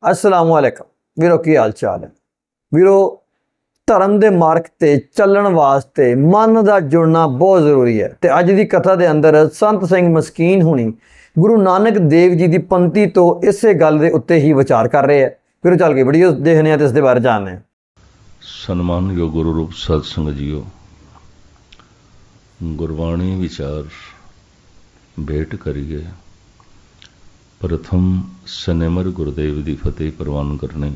अस्सलाम वालेकुम वीरो, की हाल चाल है वीरो। धर्म के मार्ग ते चलण वास्ते मन का जुड़ना बहुत जरूरी है। तो अज की कथा के अंदर संत सिंह मस्कीन हुणी गुरु नानक देव जी की पंक्ति तो इस गल के उत्ते ही विचार कर रहे हैं। फिर चल के वीडियो देखने हैं तो इसके बारे जानने हैं। सन्मानयोग गुरु रूप सत्संग जीओ, गुरबाणी विचार भेंट करिए। प्रथम सनेमर गुरुदेव की फतेह प्रवान करने।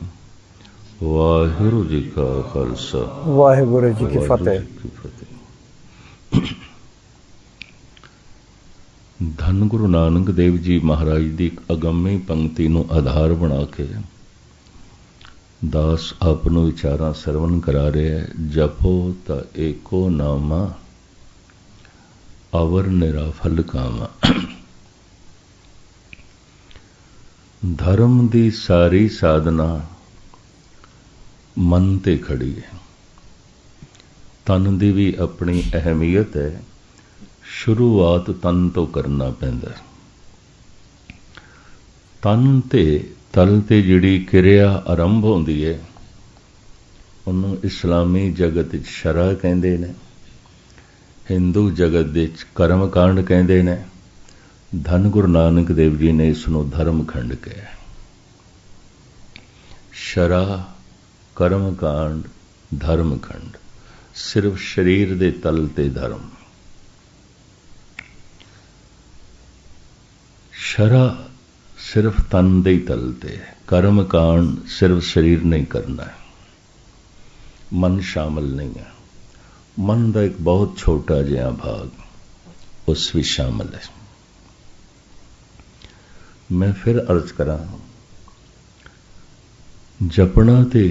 वाहिगुरु जी का खालसा, वाहिगुरु जी की फतेह। धन गुरु नानक देव जी महाराज की अगम्य पंक्ति नूं आधार बना के दास आपनों विचारां सरवण करा रहे है। जपो ता एको नामा, अवर निराफल कामा। धर्म दी सारी साधना मन ते खड़ी है। तन दी भी अपनी अहमियत है। शुरुआत तन तो करना पैंदा। तन ते तल ते जिहड़ी किरिया आरंभ होंदी है उन्होंने इस्लामी जगत शरा कहते ने, हिंदू जगत विच कर्म कांड कहते ने। धन गुरु नानक देव जी ने इसनों धर्म खंड कहा। शरा, कर्म कांड, धर्म खंड, सिर्फ शरीर दे तल ते धर्म। शरा सिर्फ तन दे तल ते, कर्म कांड सिर्फ शरीर नहीं करना है, मन शामिल नहीं है। मन का एक बहुत छोटा जिहा भाग उस भी शामिल है। मैं फिर अर्ज करा, जपना ते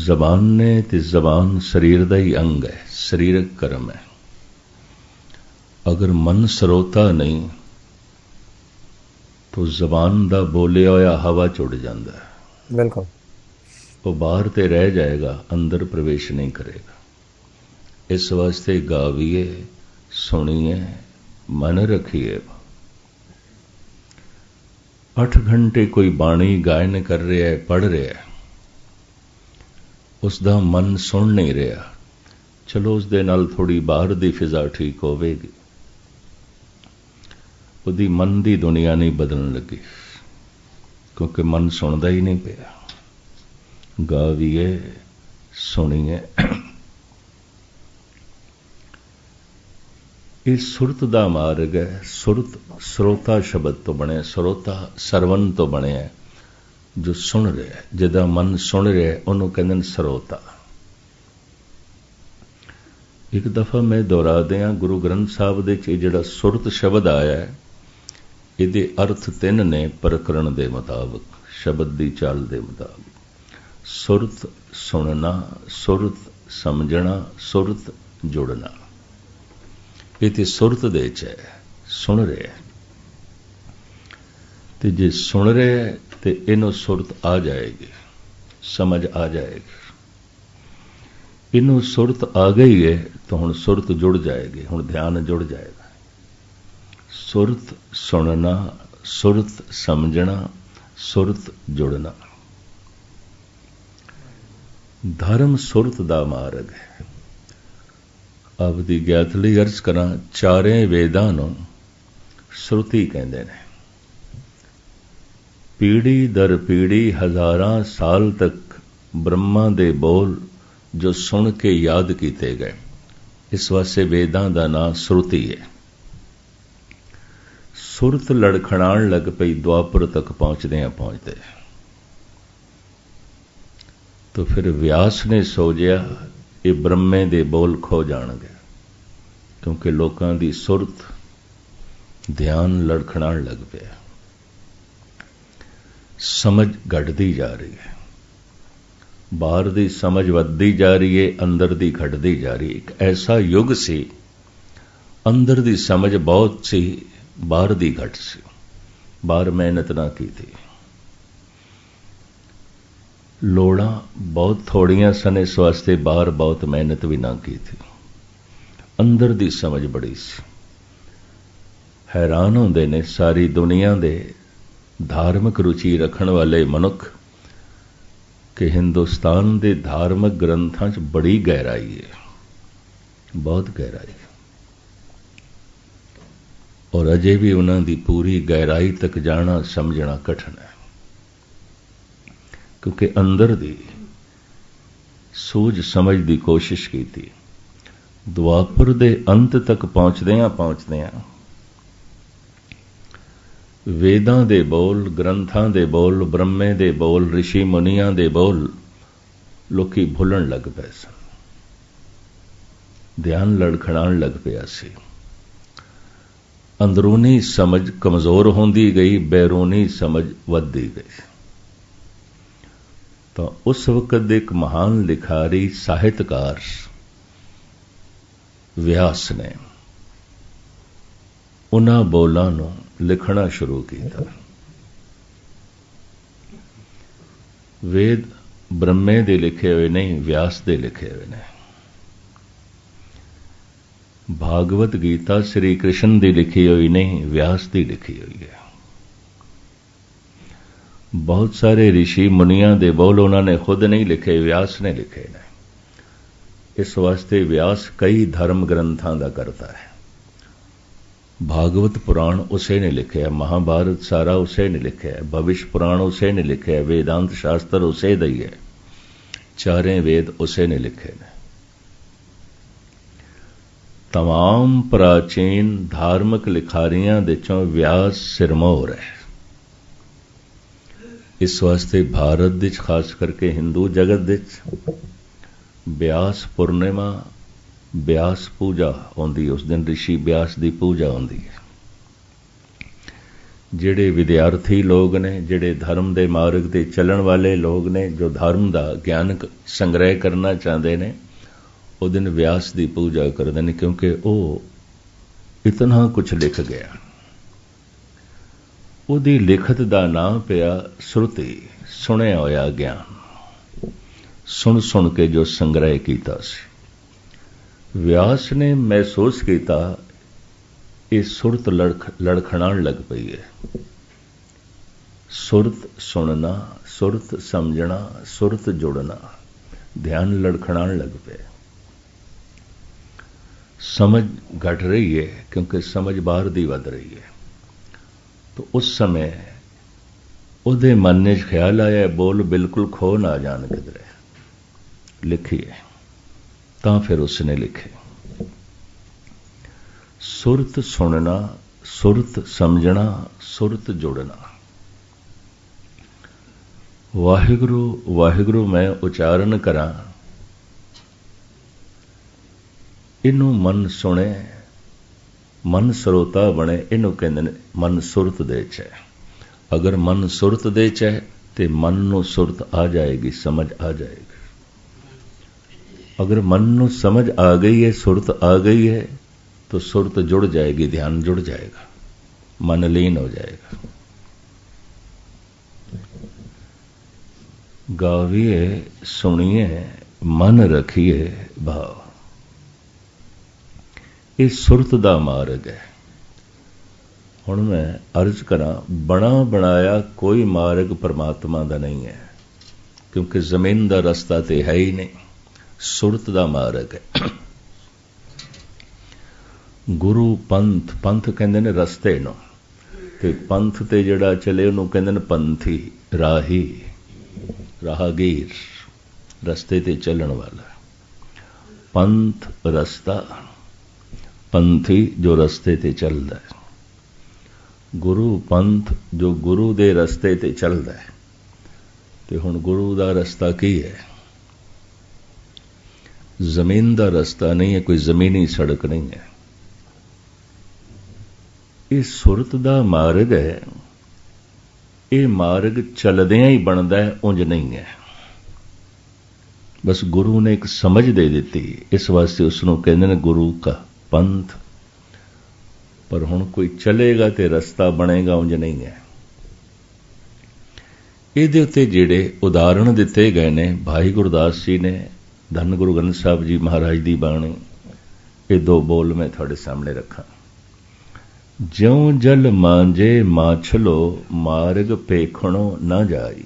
जबान ने ते जबान शरीर का ही अंग है, शरीरक कर्म है। अगर मन सरोता नहीं तो जबान का बोलिया होया हवा चुड़ जाता है। बिल्कुल वो बाहर ते रह जाएगा, अंदर प्रवेश नहीं करेगा। इस वास्ते गाविए, सुनिए, मन रखिए। 8 घंटे कोई बाणी गायन कर रहा है, पढ़ रहा है, उसका मन सुन नहीं रहा। चलो उसदे नाल थोड़ी बाहर की फिजा ठीक होवेगी, उसदी मन की दुनिया नहीं बदलने लगी, क्योंकि मन सुनता ही नहीं पिया। गाविए, सुनिए। ये सुरत का मार्ग है। सुरत श्रोता शब्द तो बने, श्रोता सरवन तो बने, जो सुन रहा है, जिदा मन सुन रहा है उन्होंने कहते हैं श्रोता। एक दफा मैं दोहरा दिया, गुरु ग्रंथ साहब दे च जिहड़ा सुरत शब्द आया है, इहदे अर्थ 3 ने प्रकरण के मुताबिक, शब्द की चाल के मुताबिक। सुरत सुनना, सुरत समझना, सुरत जुड़ना। ये सुरत दे च है, सुन रहे है। तो जे सुन रहे है तो इनू सुरत आ जाएगी, समझ आ जाएगी। इनू सुरत आ गई है तो हुण सुरत जुड़ जाएगी, हुण ध्यान जुड़ जाएगा। सुरत सुनना, सुरत समझना, सुरत जुड़ना। धर्म सुरत दा मार्ग है। अब दी ज्ञात लई अर्ज करा, चारे वेदां नूं श्रुति कहंदे ने। पीढ़ी दर पीढ़ी हजारां साल तक ब्रह्मा दे बोल जो सुन के याद किए गए, इस वास्ते वेदां दा नाम श्रुति है। सुरत लड़खड़ाण लग पई द्वापर तक पहुंचते तो फिर व्यास ने सोचिया ये ब्रह्मे दे बोल खो जाणगे, क्योंकि लोकां दी सुरत ध्यान लड़खड़ाण लग पिया। समझ घटती जा रही है, बाहर दी समझ वधदी जा रही है, अंदर दी घटती जा रही है। एक ऐसा युग सी, अंदर दी समझ बहुत सी, बाहर दी घट सी। बाहर मेहनत ना की थी, लोड़ा बहुत थोड़ियां सन, इस वास्ते बाहर बहुत मेहनत भी ना की थी। अंदर दी समझ बड़ी सी। हैरान होंदे ने सारी दुनिया दे धार्मिक रुचि रखने वाले मनुख कि हिंदुस्तान के धार्मिक ग्रंथों च बड़ी गहराई है, बहुत गहराई है, और अजे भी उन्हों की पूरी गहराई तक जाना समझना कठिन है, क्योंकि अंदर दी सूझ समझ की कोशिश की थी। द्वापर दे अंत तक पहुंचदियां वेदां दे बोल, ग्रंथां दे बोल, ब्रह्मे दे बोल, ऋषि मुनियां दे बोल लोकी भुलन लग पे सन, ध्यान लड़खड़ाण लग पिया सी। अंदरूनी समझ कमजोर होंदी गई, बैरूनी समझ वधदी गई। तो उस वक्त एक महान लिखारी साहित्यकार व्यास ने उन्हां बोलां नूं लिखना शुरू किया। वेद ब्रह्मे दे लिखे हुए नहीं, व्यास दे लिखे हुए ने। भागवत गीता श्री कृष्ण की लिखी हुई नहीं, व्यास की लिखी हुई है। बहुत सारे ऋषि मुनियां दे बोल उन्होंने खुद नहीं लिखे, व्यास ने लिखे ने। इस वास्ते व्यास कई धर्म ग्रंथों का करता है। भागवत पुराण उसे ने लिखे है, महाभारत सारा उसे ने लिखे है, भविष्य पुराण उसे ने लिखे है, वेदांत शास्त्र उसे दई है, चारें वेद उसे ने लिखे ने। तमाम प्राचीन धार्मिक लिखारियां विचों व्यास सिरमौर है। इस वास्ते भारत विच खास करके हिंदू जगत विच व्यास पूर्णिमा, व्यास पूजा आउंदी, उस दिन ऋषि व्यास की पूजा आउंदी है। जिहड़े विद्यार्थी लोग ने, जिहड़े धर्म के मार्ग ते चलण वाले लोग ने, जो धर्म का ज्ञान संग्रह करना चाहते हैं, उस दिन व्यास की पूजा करते हैं, क्योंकि वो इतना कुछ लिख गया। उहदी लिखत का नाम पिया श्रुति, सुनिया होया ज्ञान, सुन सुन के जो संग्रह किया सी। व्यास ने महसूस किया ये सुरत लड़खड़ाण लग पई है। सुरत सुनना, सुरत समझना, सुरत जुड़ना, ध्यान लड़खड़ाण लग पे। समझ घट रही है, क्योंकि समझ बाहर दी वध रही है। तो उस समय उहदे मन में ख्याल आया, बोल बिल्कुल खो ना जान किधरे, लिखिए। तां फिर उसने लिखे। सुरत सुनना, सुरत समझना, सुरत जुड़ना। वाहिगुरु वाहिगुरु मैं उच्चारण करा, इनू मन सुने, मन सरोता बने, इनू कहंदे ने मन सुरत दे च है। अगर मन सुरत दे च है तो मन नू सुरत आ जाएगी, समझ आ जाएगी। अगर मन नू समझ आ गई है, सुरत आ गई है, तो सुरत जुड़ जाएगी, ध्यान जुड़ जाएगा, मन लीन हो जाएगा। गाविए सुनिए मन रखिए भाव। ये सुरत दा मार्ग है। हुण मैं अर्ज करा, बना बनाया कोई मार्ग परमात्मा दा नहीं है, क्योंकि जमीन दा रस्ता तो है ही नहीं, सुरत दा मार्ग है। गुरु पंथ, पंथ कहंदे ने रस्ते नूं, ते पंथ ते जिहड़ा चले उहनूं कहंदे ने पंथी, राही, राहगीर, रस्ते ते चलण वाला। पंथ रस्ता, पंथी जो रस्ते ते चलदा है। गुरु पंथ जो गुरु दे रस्ते ते चलदा है। ते हुण गुरु दा रस्ता की है? जमीन दा रस्ता नहीं है, कोई जमीनी सड़क नहीं है। ये सुरत दा मार्ग है। ये मार्ग चलदियां ही बनता है, उंज नहीं है। बस गुरु ने एक समझ दे दी, इस वास्ते उसनों कहते हैं गुरु का पंथ। पर हुण कोई चलेगा तो रस्ता बनेगा, उंज नहीं है। इहदे उत्ते जिहड़े उदाहरण दिते गए ने, भाई गुरदास जी ने, धन गुरु ग्रंथ साहब जी महाराज की बाणी, ये दो बोल मैं थोड़े सामने रखा। ज्यों जल मांझे माछलो, मार्ग पेखणो न जाई।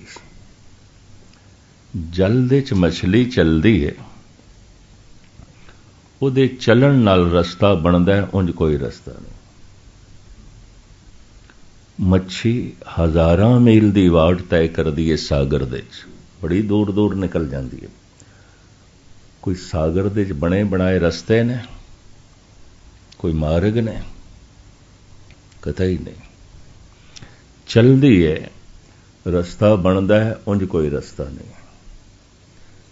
जल दे च मछली चलदी है, ਉਹਦੇ ਚੱਲਣ ਨਾਲ ਰਸਤਾ ਬਣਦਾ ਹੈ, ਉਂਝ ਕੋਈ ਰਸਤਾ ਨਹੀਂ। ਮੱਛੀ ਹਜ਼ਾਰਾਂ ਮੀਲ ਦੀ ਵਾਟ ਤੈਅ ਕਰਦੀ ਹੈ ਸਾਗਰ ਦੇ ਚ, ਬੜੀ ਦੂਰ ਦੂਰ ਨਿਕਲ ਜਾਂਦੀ ਹੈ। ਕੋਈ ਸਾਗਰ ਦੇ ਚ ਬਣੇ ਬਣਾਏ ਰਸਤੇ ਨੇ, ਕੋਈ ਮਾਰਗ ਨੇ, ਕਤਈ ਨਹੀਂ। ਚਲਦੀ ਹੈ, ਰਸਤਾ ਬਣਦਾ ਹੈ, ਉਂਝ ਕੋਈ ਰਸਤਾ ਨਹੀਂ।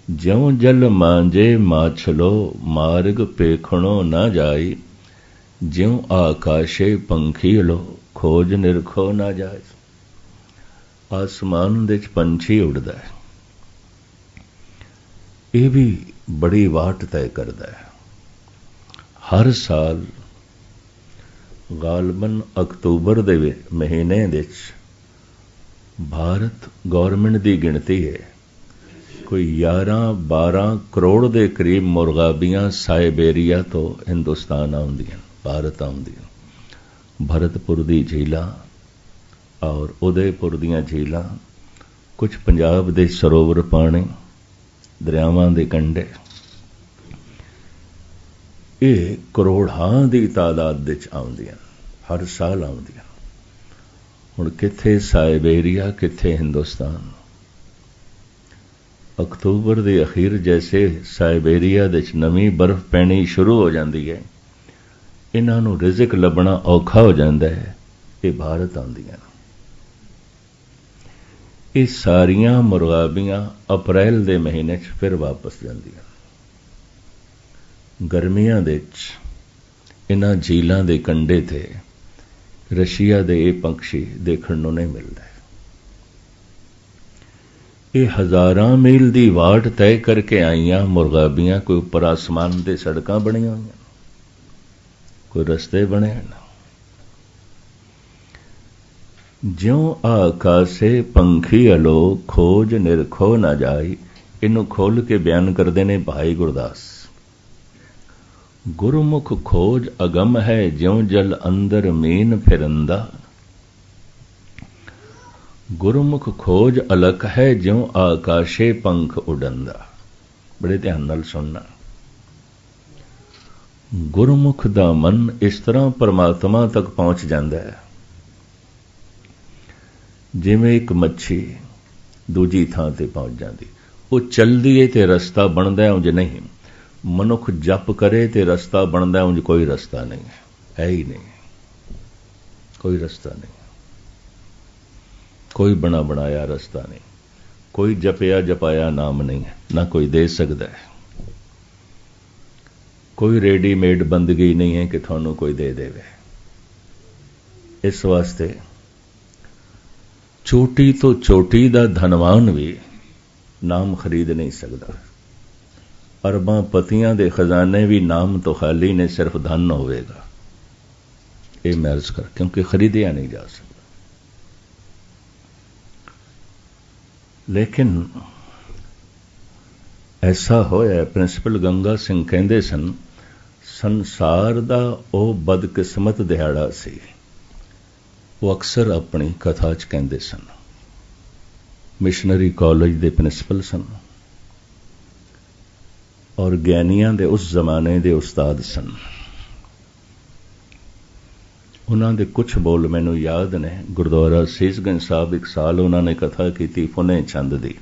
ज्यों जल मांझे माछलो मार्ग पेखणो न जाई, ज्यों आकाशे पंखीलो खोज निरखो न जाए। आसमान दे च पंछी उड़दा है, ये भी बड़ी वाट तय करदा है। हर साल गालबन अक्तूबर दे महीने दे च भारत गौरमेंट दी गिणती है कोई 11-12 करोड़ के करीब मुर्गाबियां साइबेरिया तो हिंदुस्तान आउंदियां, भारत आउंदियां। भरतपुर दी झीलां और उदयपुर दीयां झीलां, कुछ पंजाब दे सरोवर पानी, दरियावां दे कंढे, ये करोड़ां दी तादाद विच आउंदियां, हर साल आउंदियां। हुण किथे साइबेरिया, किथे हिंदुस्तान। अक्तूबर के अखीर जैसे साइबेरिया दे नवी बर्फ पैनी शुरू हो जाती है, इन्हों रिजिक लभना औखा हो जाता है, ये भारत आउंदियां। ये सारियां मुर्गाबियां अप्रैल के महीने फिर वापस जांदियां। गर्मियां दे इन्हां झीलों के कंढे ते रशिया के ये पंछी देखने को नहीं मिलता। ये हजारां मील की वाट तय करके आईयां मुर्गाबियां, कोई उपर आसमान से सड़कां बनी हुई, कोई रस्ते बने न। ज्यों आकाशे पंखी अलो खोज निरखो न जाई, इनू खोल के बयान करते ने भाई गुरदास। गुरमुख खोज अगम है, ज्यों जल अंदर मीन फिरंदा। गुरमुख खोज अलख है, ज्यों आकाशे पंख उड़ंदा। बड़े ध्यान नाल सुनना। गुरमुख दा मन इस तरह परमात्मा तक पहुंच जाता है जिवें एक मच्छी दूजी थां ते पहुंच जाती। वो चलदी है ते रस्ता बनता है, उंज नहीं। मनुख जप करे ते रस्ता बनता है, उंज कोई रस्ता नहीं है ही नहीं, कोई रस्ता नहीं, कोई बना बनाया रस्ता नहीं, कोई जपया जपाया नाम नहीं है, ना कोई दे सकता है। कोई रेडीमेड बंदगी नहीं है कि थानू कोई दे देवे। इस वास्ते चोटी तो चोटी दा धनवान भी नाम खरीद नहीं सकता। अरबां पतियां दे खजाने भी नाम तो खाली ने, सिर्फ धन होवेगा। ये मैं अर्ज कर, क्योंकि खरीदिया नहीं जा सकता। लेकिन ऐसा होया, प्रिंसिपल गंगा सिंह कहते सन, संसार दा ओ बदकिस्मत दिहाड़ा सी। वो अक्सर अपनी कथा च कहते सन। मिशनरी कॉलेज के प्रिंसिपल सन और ज्ञानियां दे उस जमाने के उस्ताद सन। उन्होंने कुछ बोल मैनू याद ने। गुरुद्वारा सीसगंज साहब एक साल उन्होंने कथा की फुने छंद दी।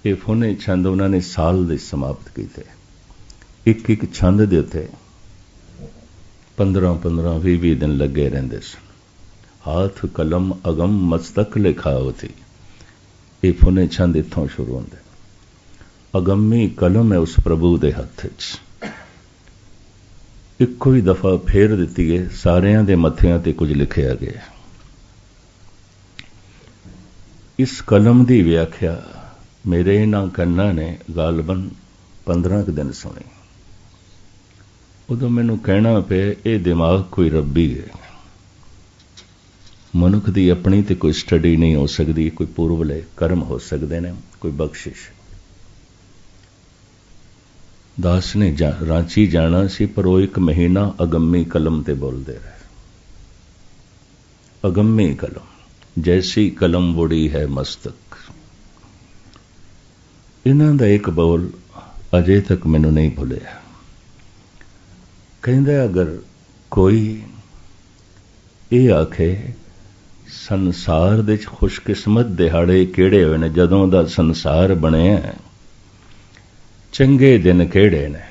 ये फुने छंद उन्होंने साल दे समाप्त किए। एक एक छंद दे उत्ते 15-15, 20-20 दिन लगे रहंदे सन। हाथ कलम अगम मस्तक लिखाओ थी। ये फुने छंद इत्थों शुरू होंदे। अगम्मी कलम है उस प्रभु दे हथ च। इक्को ही दफा फेर दिती है, सारियां दे मत्थियां ते कुछ लिखिया गया। इस कलम की व्याख्या मेरे इन्हां कन्ना ने गालबन 15 दिन सुनी। उदों मैनू कहना पे ये दिमाग कोई रब्बी है। मनुख की अपनी तो कोई स्टडी नहीं हो सकती, कोई पूर्वले कर्म हो सकते हैं, कोई बख्शिश। दास ने रांची जाना सी, पर वो 1 महीना अगम्मी कलम ते बोलते रहे। अगम्मी कलम, जैसी कलम बुड़ी है मस्तक, इन्हां दा एक बोल अजे तक मैनू नहीं भुलिया। कहंदा अगर कोई ये आखे संसार दे खुशकिस्मत दिहाड़े किहड़े होए ने, जदों दा संसार बनिया चंगे दिन किहड़े ने,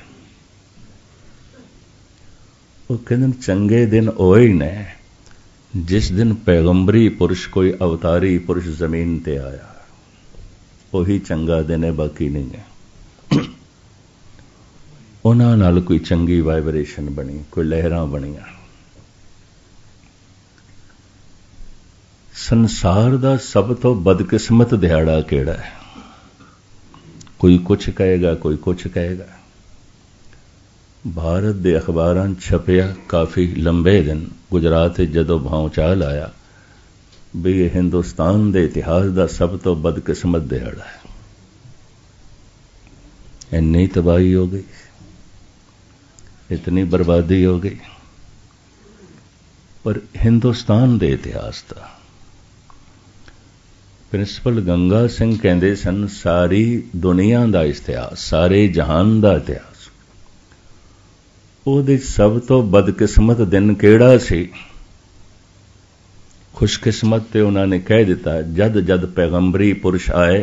वो कहंदे चंगे दिन ओए ही ने जिस दिन पैगंबरी पुरुष कोई अवतारी पुरुष जमीन ते आया, वही चंगा दिन है, बाकी नहीं है। उन्हां नाल कोई चंगी वाइब्रेशन बनी, कोई लहरां बनियां। संसार दा सब तो बदकिस्मत दिहाड़ा किहड़ा है? कोई कुछ कहेगा, कोई कुछ कहेगा। भारत दे अखबारां छपया काफ़ी लंबे दिन, गुजरात जदों भौचाल आया भी ये हिंदुस्तान दे इतिहास दा सब तो बदकिस्मत दिहाड़ा है। इन्नी तबाही हो गई, इतनी बर्बादी हो गई। पर हिंदुस्तान दे इतिहास दा प्रिंसिपल गंगा सिंह कहंदे सन, सारी दुनिया दा इतिहास, सारे जहान दा इतिहास, ਉਹਦੇ सब तो बदकिस्मत दिन ਕਿਹੜਾ ਸੀ? खुशकिस्मत ਤੇ ਉਹਨਾਂ ਨੇ ਕਹਿ ਦਿੱਤਾ, जद जद पैगंबरी पुरुष आए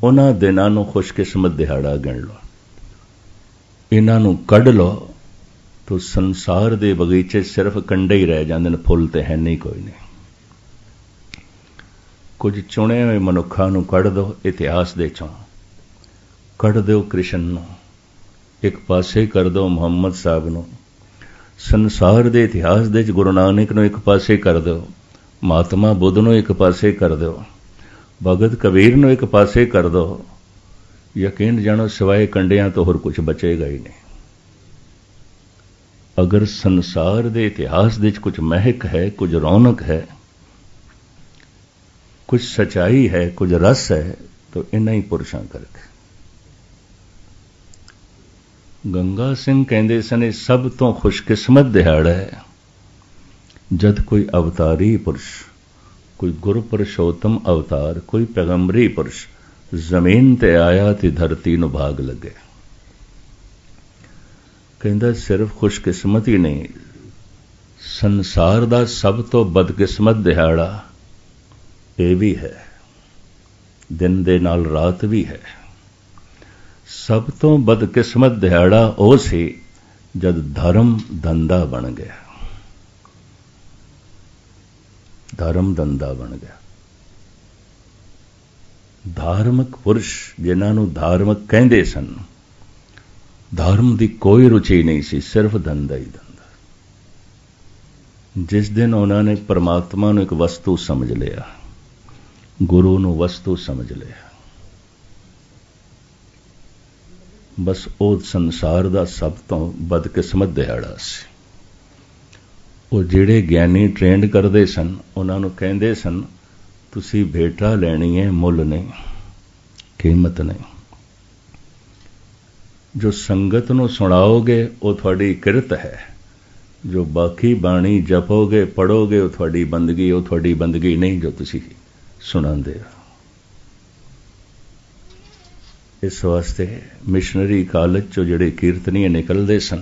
ਉਹਨਾਂ ਦਿਨਾਂ ਨੂੰ खुशकिस्मत ਦਿਹਾੜਾ ਗਿਣ ਲਓ, ਇਹਨਾਂ ਨੂੰ ਕੱਢ ਲਓ तो संसार ਦੇ ਬਗੀਚੇ सिर्फ ਕੰਡੇ ਹੀ ਰਹਿ ਜਾਂਦੇ ਨੇ, ਫੁੱਲ ਤੇ ਹੈ ਨਹੀਂ, ਕੋਈ ਨਹੀਂ। ਕੁਝ ਚੁਣੇ ਹੋਏ ਮਨੁੱਖਾਂ ਨੂੰ ਕੱਢ ਦਿਓ ਇਤਿਹਾਸ ਦੇ ਚੋਂ, ਕੱਢ ਦਿਓ ਕ੍ਰਿਸ਼ਨ ਨੂੰ, एक पासे कर दो मुहम्मद साहब नूं, संसार दे इतिहास दे गुरु नानक नूं एक पासे कर दो, महात्मा बुद्ध नूं एक पासे कर दो, भगत कबीर नूं एक पासे कर दो, यकीन जानो सिवाय कंडियां तो होर कुछ बचेगा ही नहीं। अगर संसार दे इतिहास दे कुछ महक है, कुछ रौनक है, कुछ सच्चाई है, कुछ रस है, तो इन्हां ही पुरुषां करके। गंगा सिंह कहंदे सन, सब तो खुशकिस्मत दिहाड़ा है जद कोई अवतारी पुरुष, कोई गुरु पुरुषोत्तम अवतार, कोई पैगंबरी पुरुष जमीन ते आया ते धरती नूं भाग लगे। कहंदा सिर्फ खुशकिस्मत ही नहीं, संसार दा सब तो बदकिस्मत दिहाड़ा ये भी है, दिन दे नाल रात भी है। सब तो बदकिस्मत दिहाड़ा ਉਹ ਸੀ जद धर्म धंधा बन गया, धर्म धंधा बन गया। धार्मिक पुरुष जिन्हां नूं धार्मिक कहंदे सन, धर्म दी कोई रुचि नहीं सी, सिर्फ धंधा ही धंधा। जिस दिन उन्होंने परमात्मा नूं एक वस्तु समझ लिया, गुरु नूं वस्तु समझ लिया, बस वो संसार दा सब तो बदकिस्मत दिहाड़ा सी। वो जिहड़े ज्ञानी ट्रेंड करते सन, उन्होंने कहते सन तुसी भेटा लैनी है, मुल नहीं, कीमत नहीं। जो संगत नूं सुणाओगे वो तुहाडी किरत है, जो बाकी बाणी जपोगे पढ़ोगे वो तुहाडी बंदगी, वो तुहाडी बंदगी नहीं जो तुसी सुणांदे हो। इस वास्ते मिशनरी कॉलेज चो जिहड़े कीर्तनीय निकलते सन,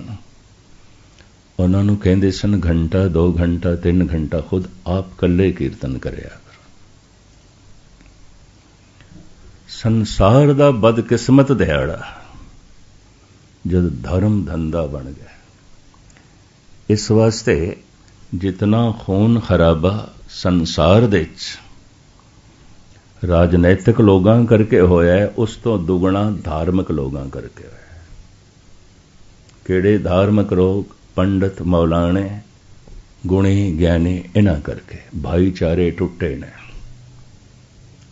उन्होंने कहते सन घंटा 2 घंटा 3 घंटा खुद आप कल्ले कीर्तन करिया करो। संसार दा बदकिस्मत दिहाड़ा जद धर्म धंधा बन गया। इस वास्ते जितना खून खराबा संसार दे राजनैतिक लोगों करके होया है, उस तो दुगना धार्मिक लोगों करके होया है। किहड़े धार्मिक लोग? पंडित मौलाने, गुणी ज्ञानी, इन्हां करके भाईचारे टुटे ने,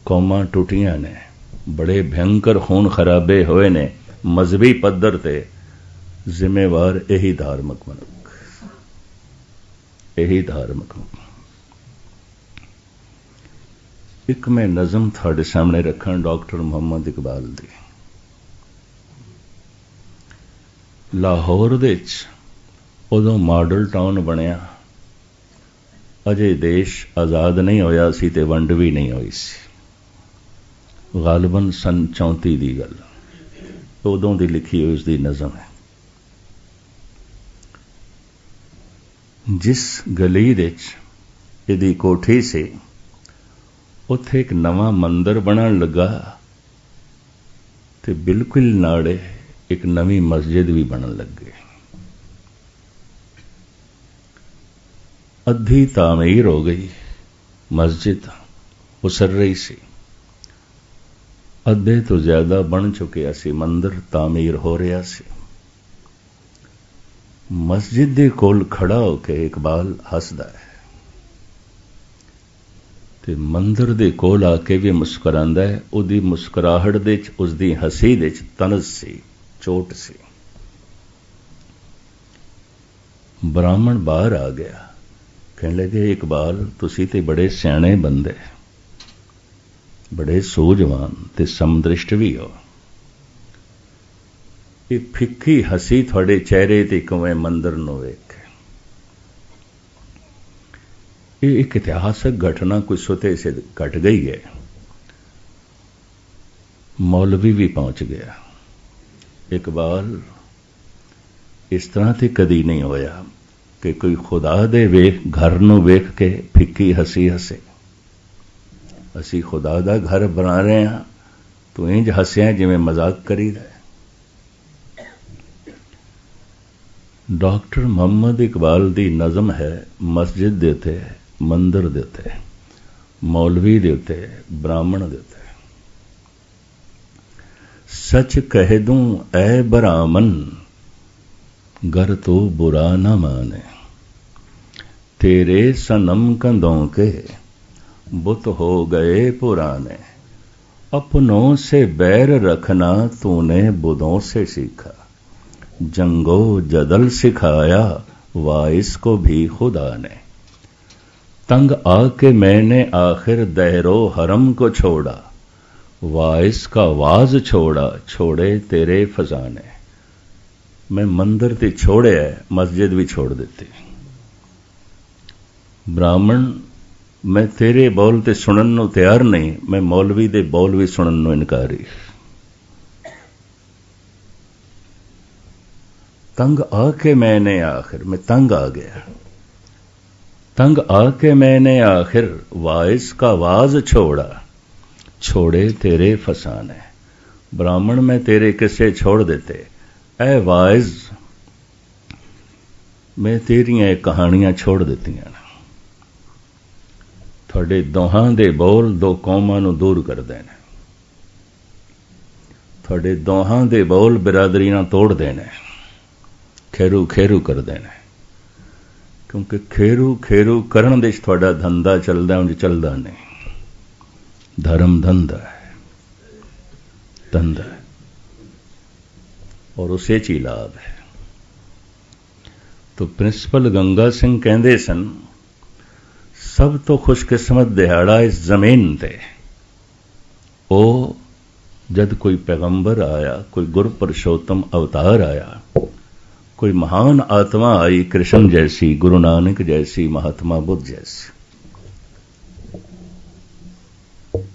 कौमां टुटियां ने, बड़े भयंकर खून खराबे होए ने। मजहबी पद्धर ते जिम्मेवार यही धार्मिक मनुख, यही धार्मिक मनुख। एक मैं नज़म थोड़े सामने रखा डॉक्टर मुहम्मद इकबाल दी। लाहौर दे उदों मॉडल टाउन बनया, अजे देश आज़ाद नहीं होया सी ते वंड भी नहीं हुई सी, गालबन सन 34 दी गल। उदों की लिखी हुई उसकी नज़म है। जिस गली इहदी कोठी से उत्थे एक नवा मंदिर बनन लगा ते बिल्कुल नाले एक नवी मस्जिद भी बनन लग गई। अद्धी तामीर हो गई, मस्जिद उसर रही सी, अद्धे तो ज्यादा बन चुकिया सी, मंदिर तामीर हो रहा सी। मस्जिद दे कोल खड़ा होके इकबाल हसदा है ते मंदिर दे कोल आके भी मुस्कुरांदा है। उहदी मुस्कुराहट दे च, उसदी हसी दे च तनज सी, चोट सी। ब्राह्मण बाहर आ गया, कहने लगे इकबाल तुसी ते बड़े सियाणे बंदे, बड़े सूझवान ते समदृष्ट भी हो। ये फिक्की हसी थोड़े चेहरे ते किवें मंदिर नूं वेख के, ये एक इतिहासक घटना कोई सुते से घट गई है। मौलवी भी पहुंच गया। इकबाल इस तरह ते कदी नहीं होया कि कोई खुदा दे वेख घर नूं वेख के फिक्की हसी हसे। असी खुदा दा घर बना रहे हैं, तू इंज हसिया जिवें मजाक करीदा है। डॉक्टर मोहम्मद इकबाल दी नज़म है, मस्जिद दे उत्ते, मंदिर दे उत्ते, मौलवी दे उत्ते, ब्राह्मण दे उत्ते। सच कह दूं ऐ ब्राह्मण गर तो बुरा न माने, तेरे सनम कंधों के बुत हो गए पुराने। अपनों से बैर रखना तूने बुतों से सीखा, जंगो जदल सिखाया वाइस को भी खुदा ने। तंग आके मैंने आखिर दहरो हरम को छोड़ा, वाइस का वाज छोड़ा छोड़े तेरे फजाने। मैं मंदिर ते छोड़े है, मस्जिद भी छोड़ देती। ब्राह्मण मैं तेरे बोल ते सुनन नूं तैयार नहीं, मैं मौलवी दे बोल भी सुनन नूं इनकारी। तंग आके मैंने आखिर, मैं तंग आ गया, तंग आके मैंने आखिर वाइस का वाज छोड़ा छोड़े तेरे फसाने। ब्राह्मण मैं तेरे किस्से छोड़ देते, ऐ वाइज मैं तेरियां कहानियां छोड़ दित्तियां। थोड़े दोहां दे बोल दो कौमां नूं दूर करदे ने, थोड़े दोहां दे बोल बिरादरी नाल तोड़ देने, खेरू खेरू करदे ने। क्योंकि खेरू खेरू करन दे थोड़ा धंधा चलदा, उंज चलदा नहीं। धर्म धंधा है, धंधा है और उसे च ही लाभ है। तो प्रिंसिपल गंगा सिंह कहंदे सन, सब तो खुशकिस्मत दिहाड़ा इस जमीन ते ओ जद कोई पैगंबर आया, कोई गुर पुरुषोत्तम अवतार आया, कोई महान आत्मा आई, कृष्ण जैसी, गुरु नानक जैसी, महात्मा बुद्ध जैसी।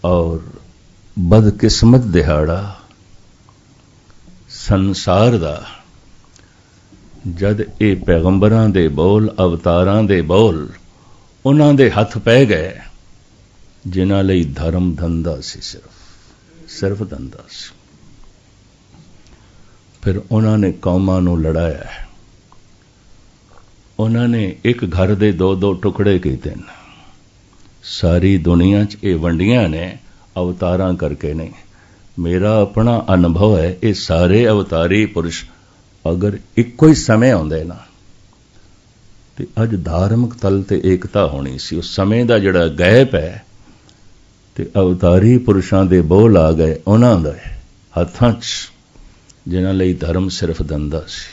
और बदकिस्मत दिहाड़ा संसार दा जद ये पैगंबरां दे बोल, अवतारां दे बोल उन्हां दे हथ पै गए, जिन्हां लई धर्म धंधा सी, सिर्फ धंधा सी। फिर उन्होंने कौमां नूं लड़ाया है, उन्होंने एक घर दे दो दो टुकड़े कीते न। सारी दुनिया च ये वंडियां ने अवतारां करके नहीं। मेरा अपना अनुभव है, ये सारे अवतारी पुरुष अगर इक्को ही समय आउंदे ना ते अज धार्मिक तल ते एकता होनी सी। उस समय दा जिहड़ा गैप है ते अवतारी पुरुषां दे बोल आ गए उन्हां दे हत्थां च, जिन्हां लई धर्म सिर्फ धंधा सी।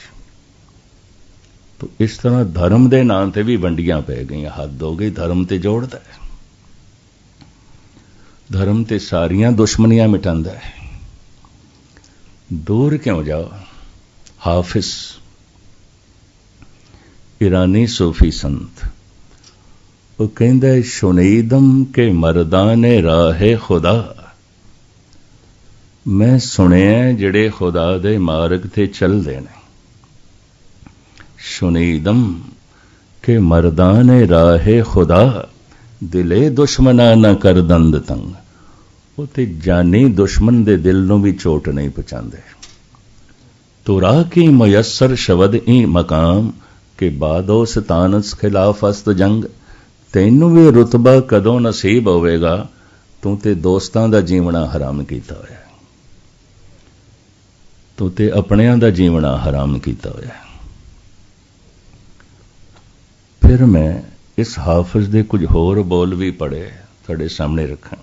तो इस तरह धर्म दे नाम ते भी वंडियां पै गईयां। हद हो गई, धर्म ते जोड़दा है, धर्म ते सारियां दुश्मनियां मिटांदा है। दूर क्यों जाओ। हाफिज ईरानी सूफी संत वो कहंदा है, शुनीदम के मर्दाने राहे खुदा मैं सुनिया जिहड़े खुदा दे मार्ग ते चलदे ने, सुनीदम के मर्दाने राहे खुदा दिले दुश्मना न कर दंद तंग। वो ते जानी दुश्मन दे दिल नूं भी चोट नहीं पहुंचाते। तुरा की मुयस्सर शबद ई मकाम के बादो सतानस खिलाफ अस्त जंग। तैनू भी रुतबा कदों नसीब होवेगा, तू ते दोस्तां दा जीवना हराम कीता होया, तू ते अपनियां दा जीवना हराम कीता होया। फिर मैं इस हाफिज दे कुछ होर बोल भी पढ़े तुहाडे सामने रखा।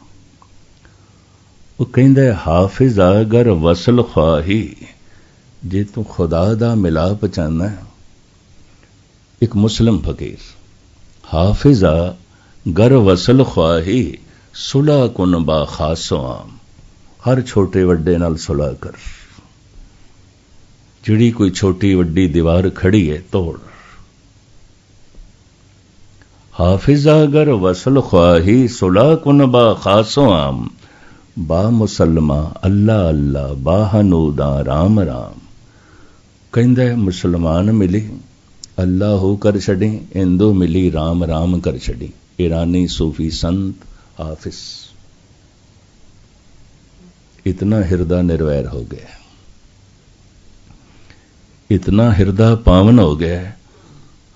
वो कहंदा है, हाफिज़ा अगर वसल ख्वाही, जे तू खुदा दा मिलाप चाहना है। एक मुस्लिम फकीर, हाफिज़ा गर वसल ख्वाही सुलह कुन बा खासो आम। हर छोटे वड्डे नाल सुलह कर, जिहड़ी कोई छोटी वड्डी दीवार खड़ी है तोड़। हाफिज़ा गर वसल ख्वाही सुलह कुन बा खासो आम। बा मुसलमा अल्लाह अल्लाह बा हनूदा राम राम। कहंदा है मुसलमान मिली अल्लाह हो कर छड़ी, हिंदू मिली राम राम कर छड़ी। ईरानी सूफी संत हाफिज इतना हिरदा निर्वैर हो गया, इतना हिरदा पावन हो गया,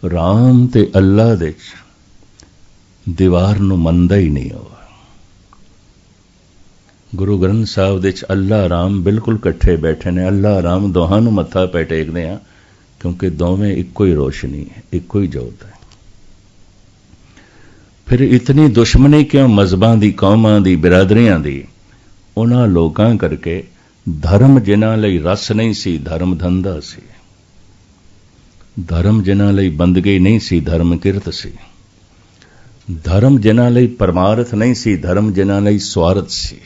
राम ते अल्लाह दे दीवार नूं मनदा ही नहीं हुआ। गुरु ग्रंथ साहब दे अल्लाह राम बिल्कुल कट्ठे बैठे ने। अल्लाह राम दोहां नूं मत्था पै टेकदे आ, क्योंकि दोवें इक्को ही रोशनी है, इक्को ही जोत है। फिर इतनी दुश्मनी क्यों मजहबां दी, कौमां दी, बिरादरियां दी? उन्हां लोकां करके धर्म जिन्हां लई रस नहीं सी, धर्म धंधा सी। धर्म जिन्हां लई बंदगी नहीं सी, धर्म किरत सी। धर्म जिन्हां लई परमार्थ नहीं सी, धर्म जिन्हां लई स्वार्थ सी।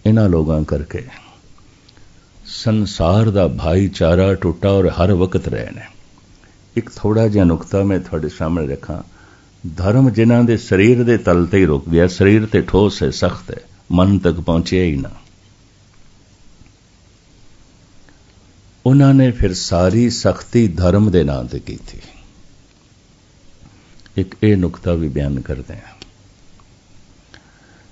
इन्हां लोगां करके संसार दा भाईचारा टुटा और हर वक्त रहने। एक थोड़ा जिहा नुकता मैं थोड़े सामने रखा। धर्म जिन्हां दे शरीर दे तल ते ही रुक गया, शरीर ते ठोस है, सख्त है, मन तक पहुंचे ही ना। उन्होंने फिर सारी सख्ती धर्म दे नां ते की थी। एक ये नुकता भी बयान करते हैं।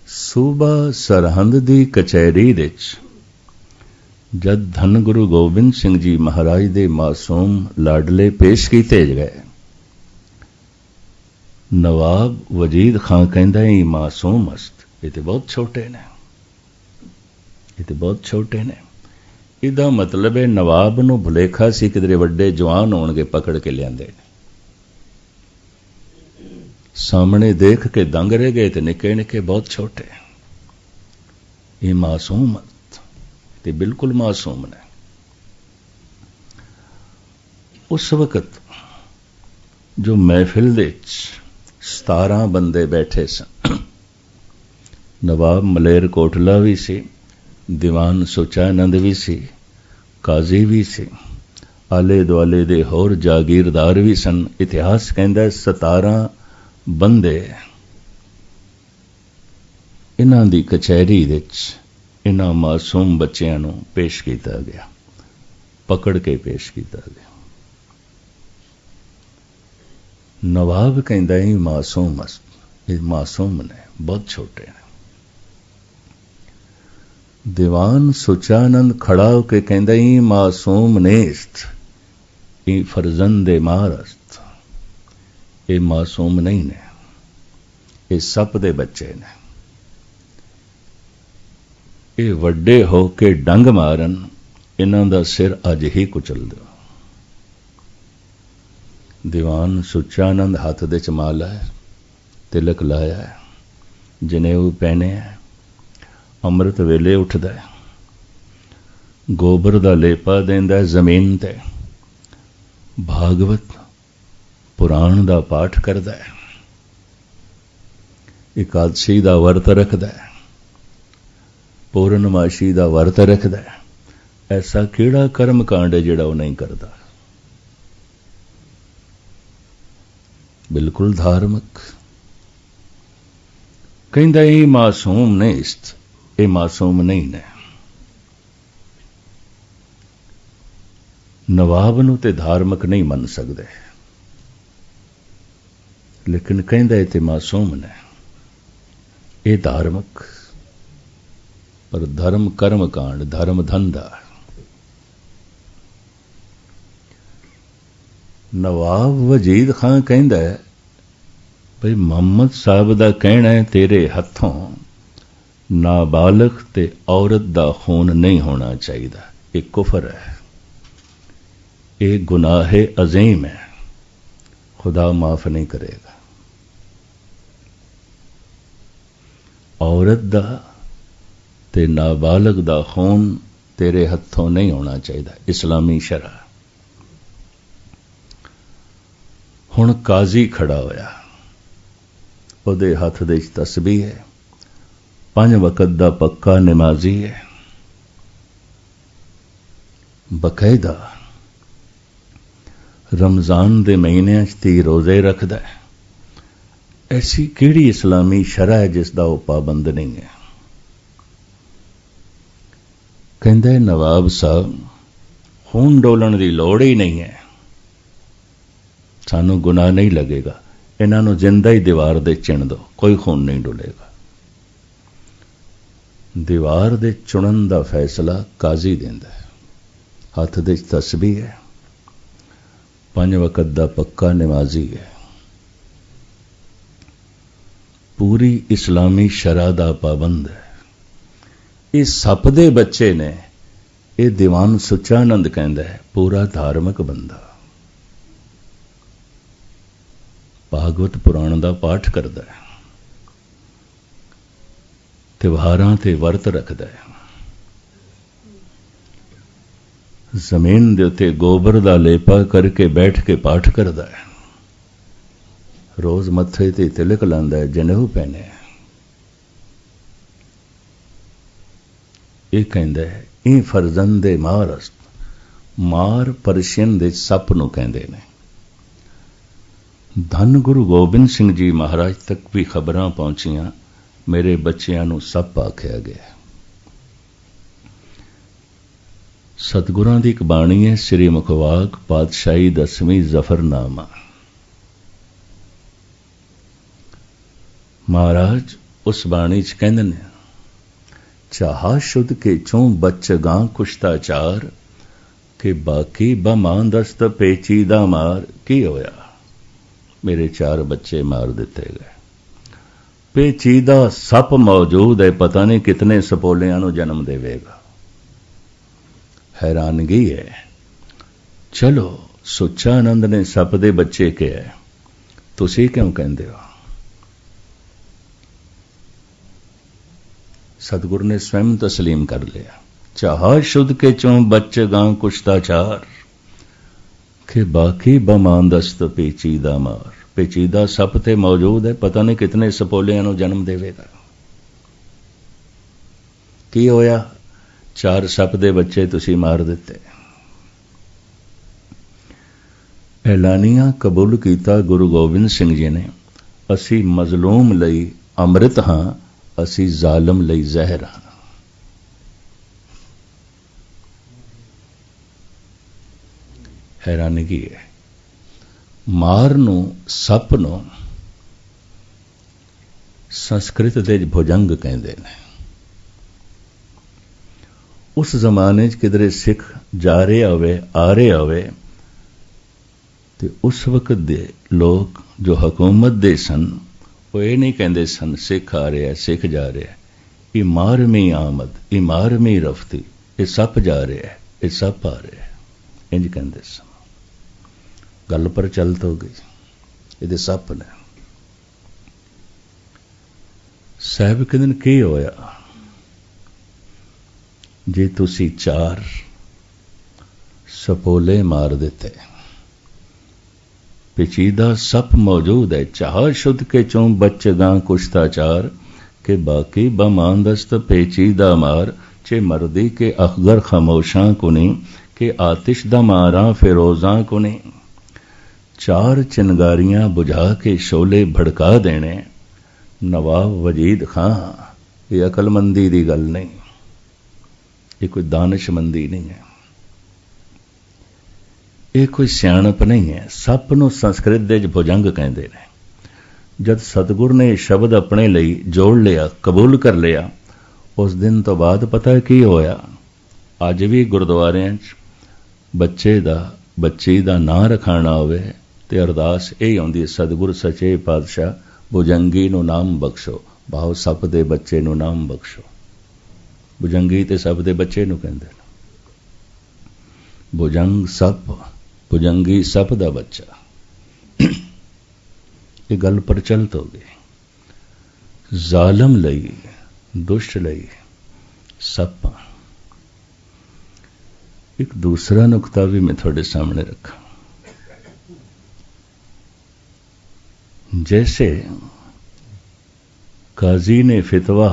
सूबा सरहंद दी कचहरी विच जद धन गुरु गोबिंद सिंह जी महाराज दे मासूम लाडले पेश कीते गए, नवाब वजीद खां कहंदा है मासूम अस्त, ये तो बहुत छोटे ने, ये तो बहुत छोटे ने। इदा मतलब है नवाब नूं भुलेखा सी किधरे वड्डे जवान होणगे पकड़ के लियांदे। सामने देख के दंग रह गए तो निके निके बहुत छोटे। ये मासूम ते बिल्कुल मासूम ने। उस वक्त जो महफिल दे 17 बंदे बैठे सन, नवाब मलेर कोटला भी सी, दीवान सुचानंद भी सी, काजी भी सी, आले दुआले दे होर जागीरदार भी सन। इतिहास कहंदा 17 बंदे इन्हां दी कचहरी विच इन्हां मासूम बच्चियां नूं पेश कीता गया, पकड़ के पेश कीता गया। नवाब कहंदा है मासूम अस्त, ये मासूम ने, बहुत छोटे ने। दीवान सुचानंद खड़ा होके कहंदा है मासूम नेस्त, ये फर्जंदे मारस्त, ये मासूम नहीं ने, ये सप दे बच्चे ने। ये वड्डे होके डंग मारन, इन्हां दा सिर अज ही कुचल दो। दीवान सुचानंद हाथ दे च माला है, तिलक लाया है, जनेऊ पहने है, अमृत वेले उठदा है, गोबर दा लेपा देंदा है जमीन ते, भागवत पुराण दा पाठ करदा है, एकादशी दा वर्त रखदा है, पूर्णमाशी दा वर्त रखदा है। ऐसा केड़ा कर्म कांड है जिहड़ा वो नहीं करदा? बिल्कुल धार्मिक। कहंदा ये मासूम ने इस्त, ये मासूम नहीं ने। ਨਵਾਬ ਨੂੰ ਤੇ ਧਾਰਮਿਕ ਨਹੀਂ ਮੰਨ ਸਕਦੇ, ਲੇਕਿਨ ਕਹਿੰਦਾ ਇਹ ਤੇ ਮਾਸੂਮ ਨੇ, ਇਹ ਧਾਰਮਿਕ, ਪਰ ਧਰਮ ਕਰਮ ਕਾਂਡ, ਧਰਮ ਧੰਦਾ। ਨਵਾਬ ਵਜੀਦ ਖਾਨ ਕਹਿੰਦਾ ਭਈ ਮੁਹੰਮਦ ਸਾਹਿਬ ਦਾ ਕਹਿਣਾ ਹੈ ਤੇਰੇ ਹੱਥੋਂ ਨਾਬਾਲਗ ਤੇ ਔਰਤ ਦਾ ਖੂਨ ਨਹੀਂ ਹੋਣਾ ਚਾਹੀਦਾ, ਇਹ ਕੁਫਰ ਹੈ, ਇਹ ਗੁਨਾਹ ਅਜ਼ੀਮ ਹੈ, खुदा माफ नहीं करेगा। औरत दा ते नाबालग दा खून तेरे हथों नहीं होना चाहिए, इस्लामी शरा। हुण काजी खड़ा होया, उहदे हथ दे तस्बीह है, 5 वक्त दा पक्का नमाजी है, बकायदा रमजान दे महीने 30 रोजे रखदा है। ऐसी किहड़ी इस्लामी शरा है जिसदा वो पाबंद नहीं है। कहंदा है नवाब साहब खून डोलण दी लोड़ ही नहीं है, सानू गुनाह नहीं लगेगा, इन्हां नूं जिंदा ही दीवार दे चिण दो, कोई खून नहीं डुलेगा। दीवार दे चुणन दा फैसला काजी दिंदा है, हथ दे तस्बीह है, 5 वक्त दा पक्का नमाजी है, पूरी इस्लामी शरा दा पाबंद है। इस सप दे बच्चे ने यह दीवान सुचानंद कहंदा है पूरा धार्मिक बंदा, भागवत पुराण दा पाठ करदा है, त्योहारां ते वर्त रखदा है, जमीन दे उत्ते गोबर दा लेपा करके बैठ के पाठ करदा है, रोज मत्थे ते तिलक लांदा है, जनेऊ पहने। ये कहंदा है ई फरजंदे मारस्त, मार परशियन दे सप नूं कहंदे ने। धन गुरु गोबिंद सिंह जी महाराज तक भी खबरां पहुंचियां, मेरे बच्चियां नूं सप आखिया गया। सतगुरां दी एक बाणी है, श्री मुखवाक पातशाही 10वीं जफरनामा। महाराज उस बाणी च कहंदे ने, चाहा शुद्ध के चों बच गां कुश्ताचार, के बाकी बमान दस्त पेचीदा मार। की होया, मेरे 4 बच्चे मार दिते गए, पेचीदा सप मौजूद है, पता नहीं कितने सपोलियां नूं जन्म देवेगा। हैरानगी है। चलो सुचानंद ने सप दे बच्चे कहे, तुसी क्यों कहंदे हो? सतगुरु ने स्वयं तस्लीम कर लिया। चाहा शुद्ध के चों बच गां कुश्ताचार, के बाकी बमांदस्त पेचीदा मार। पेचीदा सप ते मौजूद है, पता नहीं कितने सपोलियां नूं जन्म देवेगा। की होया, 4 सप दे बच्चे तुसी मार दिते। ऐलानिया कबूल किया गुरु गोबिंद सिंह जी ने, असी मजलूम लई अमृत हां, असी जालम लई जहर हां। हैरानगी है। मार नूं सप नूं संस्कृत दे भुजंग कहंदे ने। उस जमाने किधरे सिख जा रहे होवे, आ रहे होवे, ते उस वक्त दे लोग जो हुकूमत दे सन, वो ये नहीं कहते सन सिख आ रहे हैं, सिख जा रहे हैं। ये मारमी आमद, ये मारमी रफ्ती, ये सप जा रहे हैं, ये सप आ रहे हैं, इंज कहते सन। गल पर चलत हो गई, ये सप ने। साहब कहते की होया, जे तुसी 4 सपोले मार देते, पेचीदा सप मौजूद है। चाह शुद्ध के चों बच गां कुश्ताचार, के बाकी बमांदस्त पेचीदा मार। चे मर्दी के अखगर खामोशां कुनी, के आतिश दा मारा फिरोजां कुनी। 4 चिनगारियां बुझा के शोले भड़का देने। नवाब वजीद खां, ये अकलमंदी दी गल नहीं, ये कोई दानिशमंदी नहीं है। ਇਹ ਕੋਈ ਸਿਆਣਪ ਨਹੀਂ ਹੈ। ਸੱਪ ਨੂੰ ਸੰਸਕ੍ਰਿਤ ਦੇ ਵਿੱਚ ਭੁਜੰਗ ਕਹਿੰਦੇ ਨੇ। ਜਦ ਸਤਿਗੁਰ ਨੇ ਸ਼ਬਦ ਆਪਣੇ ਲਈ ਜੋੜ ਲਿਆ, ਕਬੂਲ ਕਰ ਲਿਆ, ਉਸ ਦਿਨ ਤੋਂ ਬਾਅਦ ਪਤਾ ਕੀ ਹੋਇਆ? ਅੱਜ ਵੀ ਗੁਰਦੁਆਰਿਆਂ 'ਚ ਬੱਚੀ ਦਾ ਨਾਂ ਰਖਾਣਾ ਹੋਵੇ ਤੇ ਅਰਦਾਸ ਇਹ ਆਉਂਦੀ ਹੈ, ਸਤਿਗੁਰ ਸੱਚੇ ਪਾਤਸ਼ਾਹ ਭੁਜੰਗੀ ਨੂੰ ਨਾਮ ਬਖਸ਼ੋ, ਭਾਵ ਸੱਪ ਦੇ ਬੱਚੇ ਨੂੰ ਨਾਮ ਬਖਸ਼ੋ। ਭੁਜੰਗੀ ਤੇ ਸੱਪ ਦੇ ਬੱਚੇ ਨੂੰ ਕਹਿੰਦੇ ਨੇ। ਭੁਜੰਗ ਸੱਪ, ਭੁਜੰਗੀ ਸੱਪ ਦਾ ਬੱਚਾ। ਇਹ ਗੱਲ ਪ੍ਰਚਲਿਤ ਹੋ ਗਈ। ਜ਼ਾਲਮ ਲਈ, ਦੁਸ਼ਟ ਲਈ ਸੱਪ। ਇੱਕ ਦੂਸਰਾ ਨੁਕਤਾ ਵੀ ਮੈਂ ਤੁਹਾਡੇ ਸਾਹਮਣੇ ਰੱਖਾਂ। जैसे काजी ने फितवा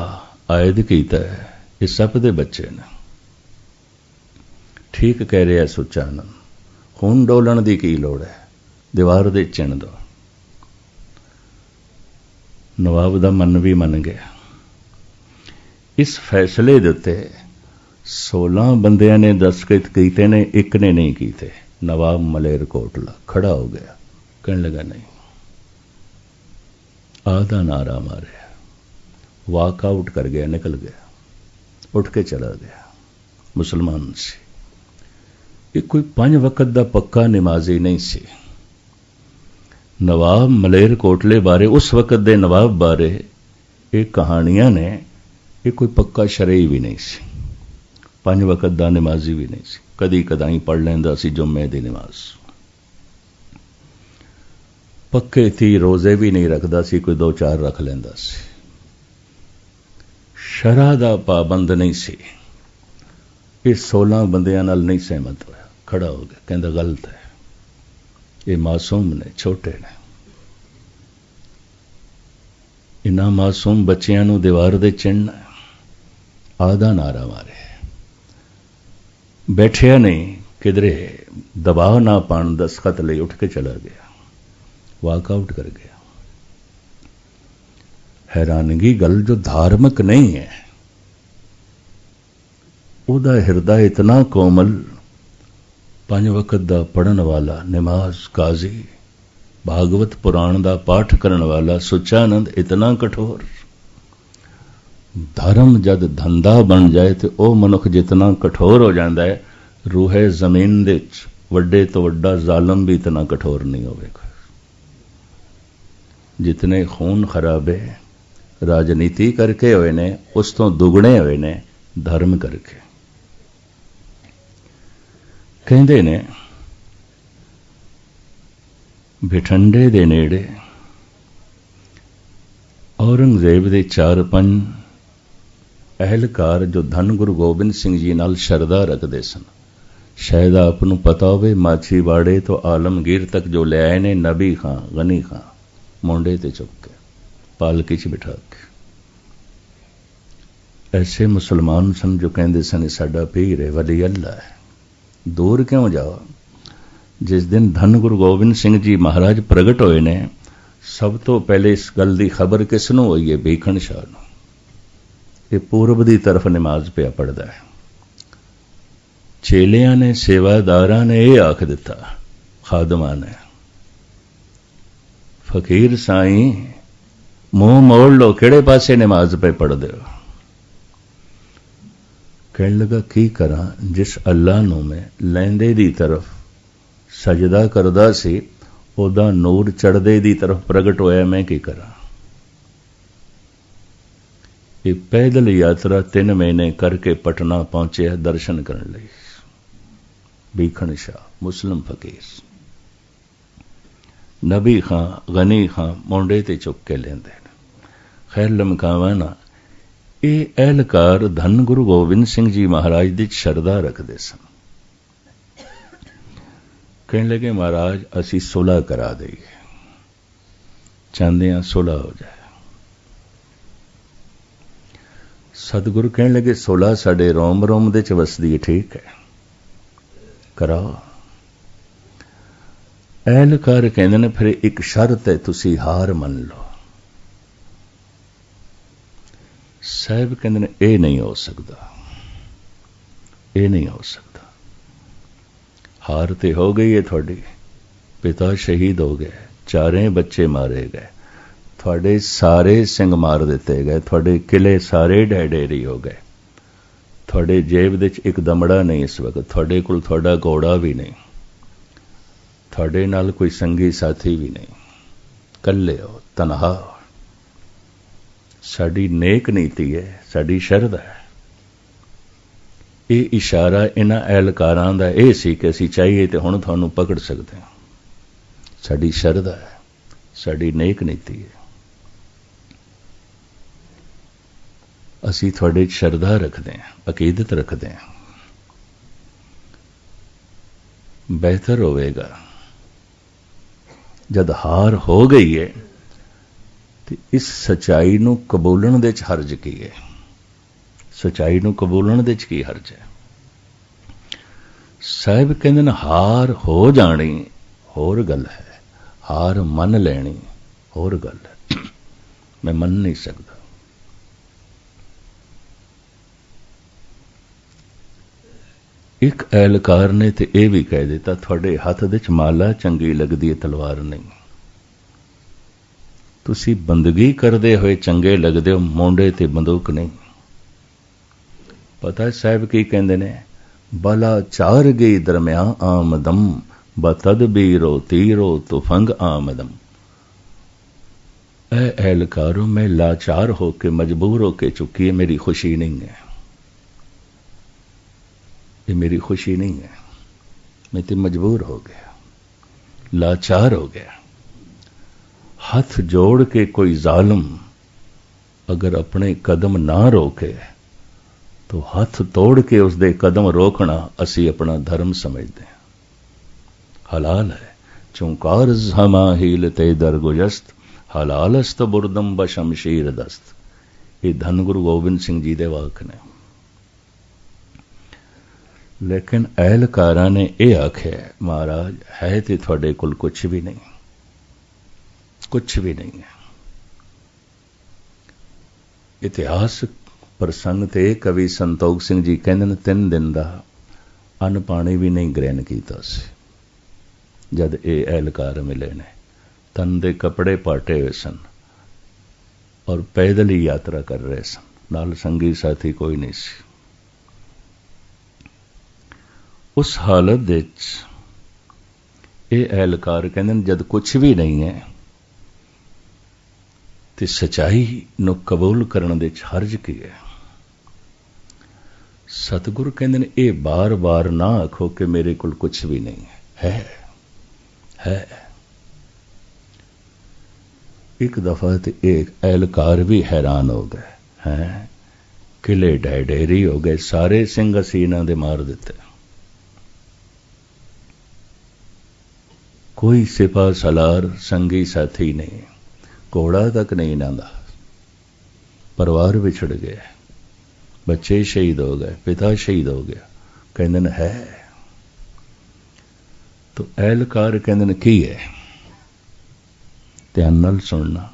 आयद किया है, ये सप दे बच्चे ने। ठीक कह रहा सुचानंद, खून डोलन की की लोड़ है, दीवार दे चिण दो। नवाब दा मन भी मन गया। इस फैसले दे उत्ते 16 बंदियां ने दस्तखत कीते ने, एक ने नहीं कीते। नवाब मलेरकोटला खड़ा हो गया, कहने लगा नहीं। आधा नारा मारे, वॉकआउट कर गया, निकल गया, उठ के चला गया। मुसलमान सी, ये कोई 5 वक्त दा पक्का नमाजी नहीं सी। नवाब मलेरकोटले बारे, उस वक्त दे नवाब बारे ये कहानियां ने, ये कोई पक्का शरई भी नहीं सी। 5 वक्त दा नमाजी भी नहीं सी। कदी कदाई पढ़ लैंदा सी जुम्मे दी नमाज। पक्के थी रोजे भी नहीं रखता सी, कोई 2-4 रख लेंदा सी। शरह दा पाबंद नहीं सी। ये 16 बंदियां नाल नहीं सहमत होया, खड़ा हो गया, कहंदा गलत है, ये मासूम ने, छोटे ने। इन्हां मासूम बच्चियां नूं दीवार दे चिणना। आधा नारा मारे, बैठिया नहीं, किधरे दबाव ना पाण दस्तखत लई उठ के चला गया, वॉकआउट कर गया। हैरानगी गल, जो धार्मिक नहीं है उदा हिरदा इतना कोमल, 5 वक्त दा पढ़न वाला, नमाज, काजी, भागवत पुराण दा पाठ करन वाला सुचानंद इतना कठोर। धर्म जद धंधा बन जाए तो वह मनुख जितना कठोर हो जाता है, रूहे जमीन दे वड्डे तो वड्डा जालम भी इतना कठोर नहीं होगा। जितने खून खराबे राजनीति करके हुए ने, उस तो दुगने हुए ने धर्म करके। कहते ने बिठंडे दे नेड़े औरंगजेब दे 4-5 अहलकार जो धन गुरु गोबिंद सिंह जी नाल शरदा रखते सन। शायद आपनू पता होवे, माछीवाड़े तो आलमगीर तक जो ले आए ने, नबी खां, गनी खां, मोंडे ते चुक के पालकी च बिठा के। ऐसे मुसलमान सन जो कहते सन साडा पीर है, वली अल्लाह है। दूर क्यों जाओ? जिस दिन धन गुरु गोबिंद सिंह जी महाराज प्रगट होए ने, सब तो पहले इस गल की खबर किसनों हुई है? भीखण शाह नूं। ये पूर्व की तरफ नमाज पिया पढ़दा है। चेलियां ने, सेवादारां ने यह आख दिता, खादमां ने, फकीर साईं मुंह मोड़ लो, किहड़े पासे नमाज पे पढ़ दो। कहने लगा की करा, जिस अल्लाह नूं मैं लैंदे दी तरफ सजदा करदा सी, ओदा नूर चढ़दे दी तरफ प्रगट होया, मैं की करा। ये पैदल यात्रा 3 महीने करके पटना पहुंचे दर्शन करने लई। भीखण शाह मुस्लिम फकीर, नबी खां, गनी खां मोंडे ते चुक के लेंदे। खैर लमकावा ना, ये अहलकार धन गुरु गोबिंद सिंह जी महाराज दी शरदा रखते सन। कहने लगे महाराज असी सुलह करा देंगे, चाहते हैं सुलह हो जाए। सतगुरु कहने लगे सुलह साडे रोम रोम दे च वसदी है, ठीक है कराओ। एहलकार कहते ने फिर एक शर्त है, तुसी हार मन लो। साहब कहते ने ये नहीं हो सकता, ये नहीं हो सकता। हार तो हो गई है थोड़ी, पिता शहीद हो गए, चारे बच्चे मारे गए, थोड़े सारे सिंह मार दिते गए, थोड़े किले सारे ढेरी हो गए, थोड़े जेब विच एक दमड़ा नहीं इस वक्त, थोड़े कोल थोड़ा घोड़ा भी नहीं, थोड़े नाल कोई संगी साथी भी नहीं, कल्ले हो, तनहा हो। साडी नेक नीति है, साडी शरधा है। ये इशारा इन्हां एहलकारां दा ये सी कि असीं चाहिए तो हुण तुहानूं पकड़ सकते हैं। साडी शरधा है, साडी नेक नीति है। असीं तुहाडे शरधा रखते हैं, अकीदत रखते हैं। बेहतर होवेगा जद हार हो गई है तो इस सच्चाई नूं कबूलण दे च हर्ज की है। सच्चाई नूं कबूलण दे च की हर्ज है? साहिब कहंदे ने हार हो जानी होर गल है, हार मन लैनी होर गल है। मैं मन नहीं सकता। एक एहलकार ने तो यह भी कह दिता, थोड़े हथ दे च माला चंगी लगदी है, तलवार नहीं। तुसी बंदगी करदे होए चंगे लगदे हो, मोंडे ते बंदूक नहीं। पता है साहब की कहंदे ने, बला चार गई दरम्या आमदम, बतदबीरो तीरो तुफंग आमदम। ऐ एहलकारों, मैं लाचार होके मजबूर होके चुकी है, मेरी खुशी नहीं है, ये मेरी खुशी नहीं है, मैं तो मजबूर हो गया, लाचार हो गया। हाथ जोड़ के कोई जालिम अगर अपने कदम ना रोके तो हाथ तोड़ के उसदे कदम रोकना असी अपना धर्म समझते हैं। हलाल है चुंकार जमा हीलते दरगुजस्त, हलालस्त बुरदम बशमशीर दस्त। ये धन गुरु गोबिंद सिंह जी दे वाक ने। लेकिन एहलकारां ने यह आख्या, महाराज है तो थोड़े कोल कुछ भी नहीं, कुछ भी नहीं है। इतिहास प्रसंग ते कवि संतोख सिंह जी कहंदे ने 3 दिन का अन्न पानी भी नहीं ग्रहण किया सी। जद ये एहलकार मिले ने, तन दे कपड़े पाटे हुए सन और पैदल ही यात्रा कर रहे सन, नाल संगी साथी कोई नहीं सी। उस हालत दे ये एहलकार कहंदे ने, जद कुछ भी नहीं है तो सच्चाई नूं कबूल करने दे हर्ज की है। सतगुरु कहंदे ने, ये बार बार ना आखो कि मेरे कोल कुछ भी नहीं है। है एक दफा तो एक एहलकार भी हैरान हो गए हैं, किले ढेरी हो गए, सारे सिंह असीं इन्हां दे मार दिते, कोई सिपा सलार संगी साथी नहीं, घोड़ा तक नहीं इन्हां दा। परिवार विछड़ गए, बच्चे शहीद हो गए, पिता शहीद हो गया। कहंदे ने है तो एहलकार कहंदे ने की है? ध्यान नाल सुनना।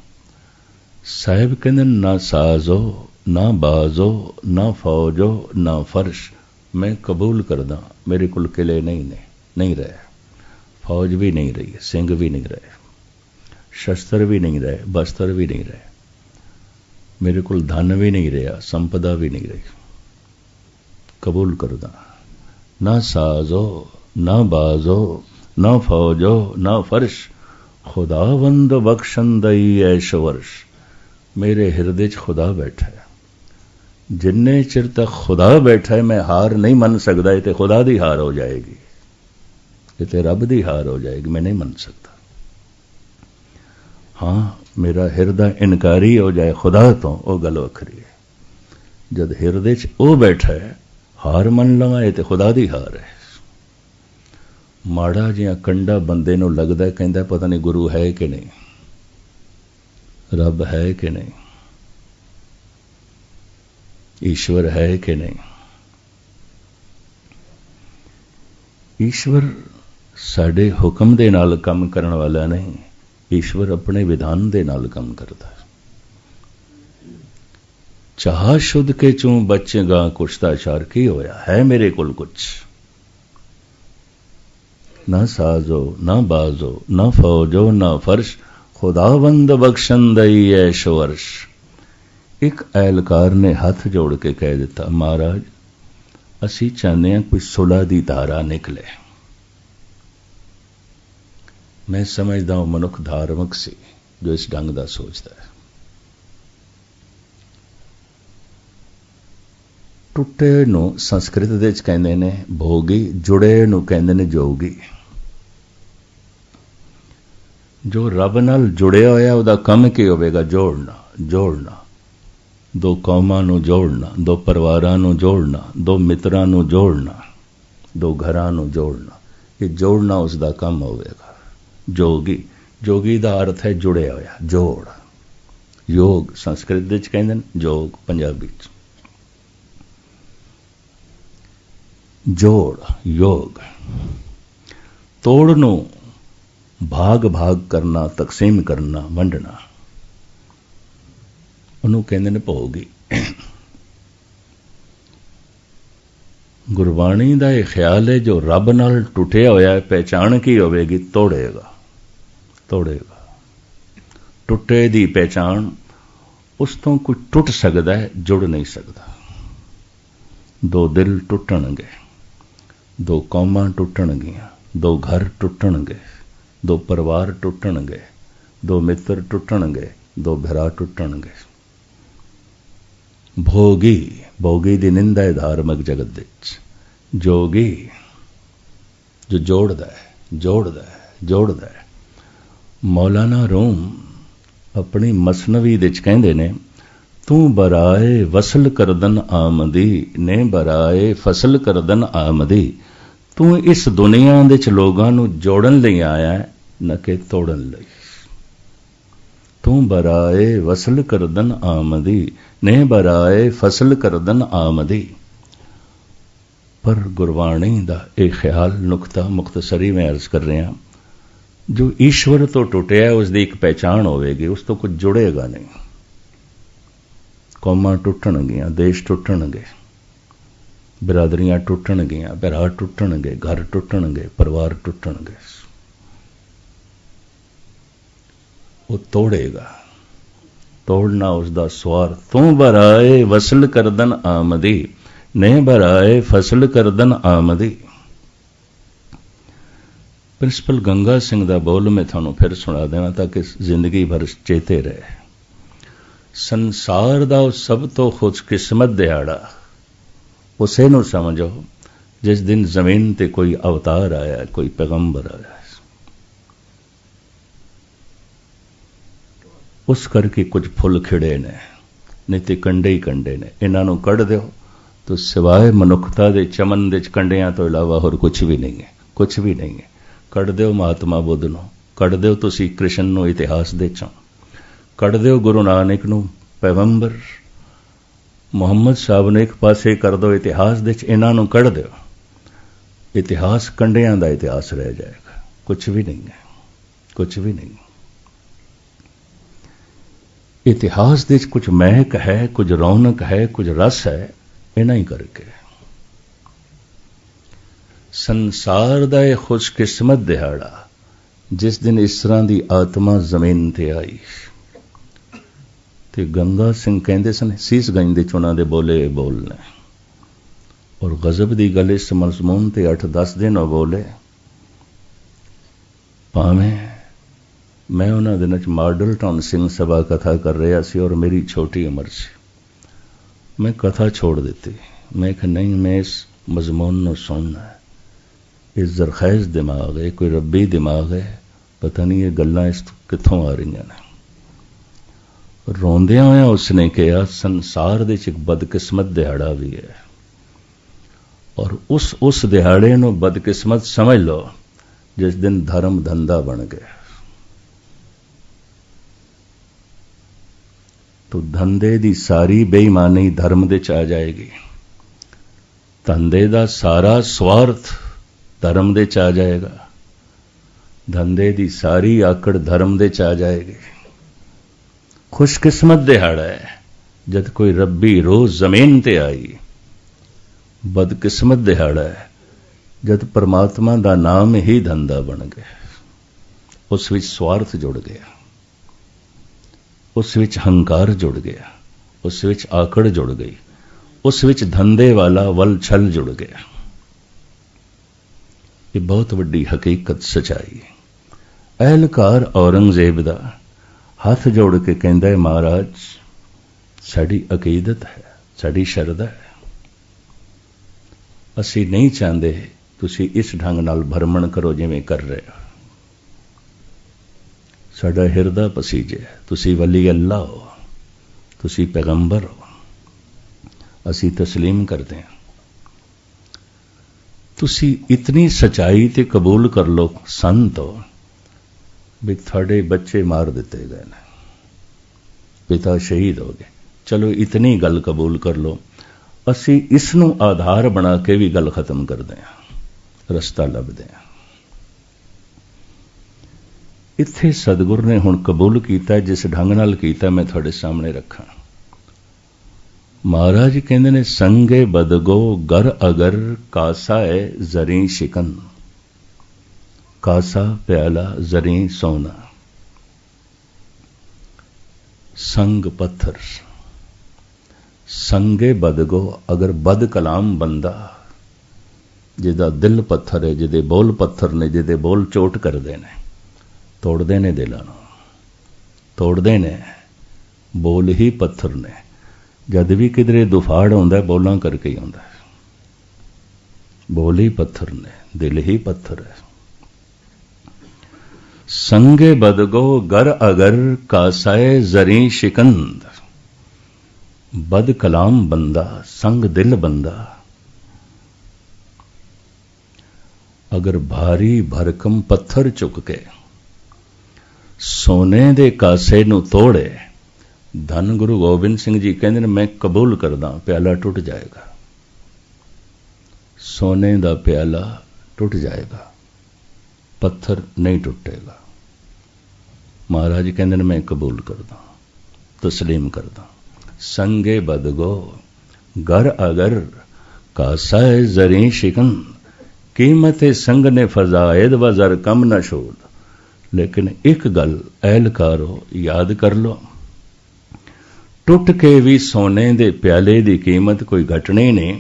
साहिब कहंदे ने, ना साजो ना बाजो ना फौजो ना फर्श, मैं कबूल करदा, मेरे कुल किले नहीं रहे, फौज भी नहीं रही, सिंह भी नहीं रहे, शस्त्र भी नहीं रहे, बस्त्र भी नहीं रहे, मेरे को धन भी नहीं रहा, संपदा भी नहीं रही। कबूल करदा, ना साजो ना बाजो ना फौजो ना फर्श, खुदावंद बख्शंदई ऐश वर्ष। मेरे हृदय च खुदा बैठा है, जिन्ने चिर तक खुदा बैठा है मैं हार नहीं मन सकता। ये तो खुदा दी हार हो जाएगी, ये तो रब दी हार हो जाएगी, मैं नहीं मन सकता। हाँ, मेरा हृदय इनकारी हो जाए खुदा तो वह गल वखरी है। जद हृदय च वो बैठा है, हार मन लवा, ये तो खुदा दी हार है। माड़ा जिहा कंडा बंदे नूं लगदा है, कहंदा पता नहीं गुरु है कि नहीं, रब है कि नहीं, ईश्वर है कि नहीं। ईश्वर साडे हुक्म दे नाल काम करन वाला नहीं, ईश्वर अपने विधान दे नाल काम करता है। चाह शुद्ध के चूं बचेगा कुछता चार की होया है, मेरे कोल कुछ ना साजो ना बाजो ना फौजो ना फर्श, खुदावंद बख्शन दई ऐश वर्ष। एक एहलकार ने हाथ जोड़ के कह दिता, महाराज असी चाहते हैं कोई सुलह दी धारा निकले। मैं समझदा हूं मनुख धार्मिक सी जो इस ढंग का सोचता है। टुटे नूं संस्कृत दे च कहंदे ने भोगी, जुड़े नूं कहंदे ने जोगी। जो रब नाल जुड़िया होया उहदा काम की होवेगा? जोड़ना, जोड़ना, दो कौमां नूं जोड़ना, दो परिवारां नूं जोड़ना, दो मित्रां नूं जोड़ना, दो घरां नूं जोड़ना। ये जोड़ना उसका काम होवेगा। जोगी, जोगी का अर्थ है जुड़िया होया, जोड़। योग संस्कृत विच कहंदे ने, जोग पंजाबी च जोड़, योग। तोड़ नूं भाग भाग करना, तकसीम करना, वंडना, उन्होंने कहते ने भोगी। गुरबाणी का यह ख्याल है जो रब नाल टुटिया होया है, पहचान की होवेगी? तोड़ेगा, तोड़ेगा। टुटे दी पहचान, उस तो कोई टुट सकता है, जुड़ नहीं सकता। दो दिल टुटणगे, दो कौमां टुटणगियां, दो घर टुटणगे, दो परिवार टुटणगे, दो मित्र टुटणगे, दो भरा टुटणगे। भोगी, भोगी दी निंदा है धार्मिक जगत विच। जोगी जो जोड़दा है, जोड़दा है, जोड़दा है। मौलाना रूम अपनी मसनवी दे च कहंदे ने, तू बराए वसल करदन आमदी ने बराए फसल करदन आमदी। तू इस दुनिया दे च लोगां नूं जोड़न लई आया है, न कि तोड़न लई। तू बराए वसल करदन आमदी ने बराए फसल करदन आमदी। पर गुरबाणी दा एक ख्याल नुकता मुख्तसरी में अर्ज कर रहे हैं, जो ईश्वर तो टुटिया है उसकी एक पहचान होगी, उस तो कुछ जुड़ेगा नहीं। कौमां टुटणगियां, देश टुटणगे, बिरादरियां टुटणगियां, भरा टुटणगे, घर टुटणगे, परिवार टुटणगे। वो तोड़ेगा, तोड़ना उसका स्वार्थ। तू बराए वसल करदन आमदी ने बराए फसल करदन आमदी। प्रिंसिपल गंगा सिंह का बोल मैं थानू फिर सुना देना ताकि जिंदगी भर चेते रहे। संसार का सब तो खुशकिस्मत दिहाड़ा उसे नू समझो जिस दिन जमीन ते कोई अवतार आया, कोई पैगंबर आया। उस करके कुछ फुल खिड़े ने, नहीं तो कंडे ही कंडे ने। इन्हों कढ़ दो तो सिवाय मनुखता के चमन के कंडिया तो इलावा होर कुछ भी नहीं है, कुछ भी नहीं है। कढ़ दो महात्मा बुद्ध नूं, कढ़ दो तुसी कृष्ण नूं इतिहास दे चों, कढ़ दो गुरु नानक नूं पैगंबर मुहम्मद साहब ने एक पासे कर दो इतिहास दे च, इन्हों कढ़ दो, इतिहास कंडिया का इतिहास रह जाएगा। कुछ भी नहीं है, कुछ भी नहीं। इतिहास दे कुछ महक है, कुछ रौनक है, कुछ रस है, इन्हां ही करके। संसार दा यह खुशकिस्मत दिहाड़ा जिस दिन इस तरह की आत्मा जमीन ते आई। ते गंगा सिंह कहते सन, सीसगंज दे चुना दे बोले बोलने, और गजब की गल इस मजमून ते 8-10 दिन बोले। भावें मैं उन्होंने दिनों मॉडल टाउन सिंह सभा कथा कर रहा सी और मेरी छोटी उम्र से मैं कथा छोड़ दी। मैं कहा नहीं, मैं इस मजमून को सुनना है। ये जरखैज दिमाग है, कोई रब्बी दिमाग है, पता नहीं ये गल्लां इस कित्थों आ रही हैं। रोंदिया होया उसने कहा, संसार दे एक बदकिस्मत दिहाड़ा भी है, और उस दिहाड़े नूं बदकिस्मत समझ लो जिस दिन धर्म धंधा बन गया। तो धंधे दी सारी बेईमानी धर्म दे च आ जाएगी, धंधे दा सारा स्वार्थ धर्म दे च आ जाएगा, धंधे दी सारी आकड़ धर्म दे च आ जाएगी। खुशकिस्मत दिहाड़ा है जद कोई रब्बी रोज जमीन ते आई। बदकिस्मत दिहाड़ा है जद परमात्मा का नाम ही धंधा बन गया, उस विच स्वार्थ जुड़ गया, उस विच हंकार जुड़ गया, उस विच आकड़ जुड़ गई, उस विच धंधे वाला वल छल जुड़ गया। ये बहुत वड्डी हकीकत सच्चाई है। अहलकार औरंगजेब दा हाथ जोड़ के कहंदा है, महाराज साड़ी अकीदत है, साड़ी शरदा है, असी नहीं चाहते तुसी इस ढंग नाल भरमण करो जिवें कर रहे हो। साडा हिरदा पसीजे, तुसी वली अल्लाह हो, तुसी पैगंबर हो, असी तस्लीम करते हैं। तुसी इतनी सच्चाई ते कबूल कर लो संत हो भी थोड़े बच्चे मार दिते गए ने, पिता शहीद हो गए, चलो इतनी गल कबूल कर लो, असी इसनू आधार बना के भी गल खत्म कर दें, रस्ता लभ दें। इत्थे सतगुर ने हुण कबूल किया, जिस ढंग नाल कीता मैं थोड़े सामने रखा। महाराज कहंदे ने, संगे बदगो गर अगर कासा है जरी शिकन, कासा प्याला जरी सोना, संग पत्थर। संगे बदगो, अगर बद कलाम बंदा जिदा दिल पत्थर है, जिदे बोल पत्थर ने, जिदे बोल चोट करते ने, तोड़ते ने दिलों, तोड़ते ने, बोल ही पत्थर ने। जद भी किधरे दुफाड़ आउंदा बोलां करके ही आउंदा, बोल ही पत्थर ने, दिल ही पत्थर है। संगे बदगो गर अगर कासाए जरी शिकंद, बद कलाम बंदा संग दिल बंदा, अगर भारी भरकम पत्थर चुक के सोने दे कासे नू तोड़े, धन गुरु गोबिंद सिंह जी कहते हैं, मैं कबूल करदा प्याला टूट जाएगा, सोने दा प्याला टूट जाएगा, पत्थर नहीं टूटेगा। महाराज कहते हैं, मैं कबूल करदा, तस्लीम करदा। संगे बदगो गर अगर कासा जरी शिकन, कीमत संग ने फजायद व जर कम न शोद। लेकिन एक गल एहलकारो याद कर लो, टुट के भी सोने दे प्याले दी कीमत कोई घटनी नहीं,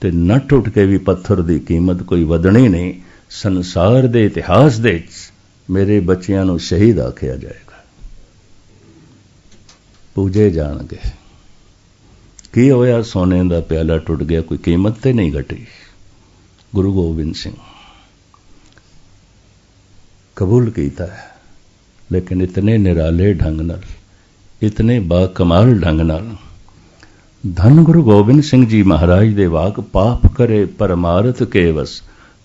ते न टुट के भी पत्थर दी कीमत कोई वधनी नहीं। संसार दे इतिहास दे मेरे बच्चियां नूं शहीद आखिया जाएगा, पूजे जाणगे। की होया, सोने दा प्याला टुट गया, कोई कीमत ते नहीं घटी। गुरु गोबिंद सिंह कबूल कीता है, लेकिन इतने निराले ढंग नाल, इतने बाकमाल ढंग नाल। धन गुरु गोबिंद सिंह जी महाराज दे वाक, पाप करे परमारथ के वस,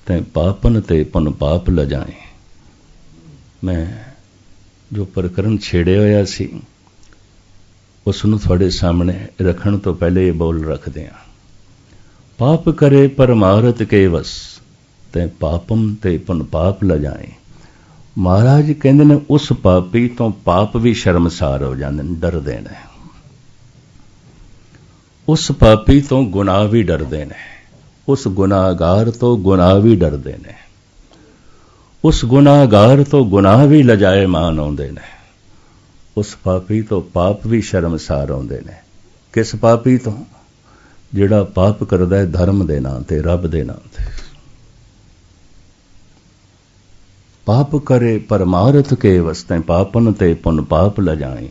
तैं पापन ते पुन पाप ल जाए। मैं जो प्रकरण छेड़े होया सी उसनूं थोड़े सामने रखण तो पहले ये बोल रखते हैं। पाप करे परमारथ के वस, तैं पापम ते पुन पाप ल जाए। महाराज कहते ने, उस पापी तो पाप भी शर्मसार हो जाते, डरते ने। उस पापी तो गुनाह भी डरते ने, उस गुनाहगार तो गुनाह भी डरते ने, उस गुनाहगार तो गुनाह भी लजाएमान आउंदे ने, उस पापी तो पाप भी शर्मसार आउंदे ने। किस पापी तो? जिहड़ा पाप करदा है धर्म दे नां ते, रब दे नां ते। पाप करे परमारथ के वस्ते, पापन ते पुन पाप ल जाए।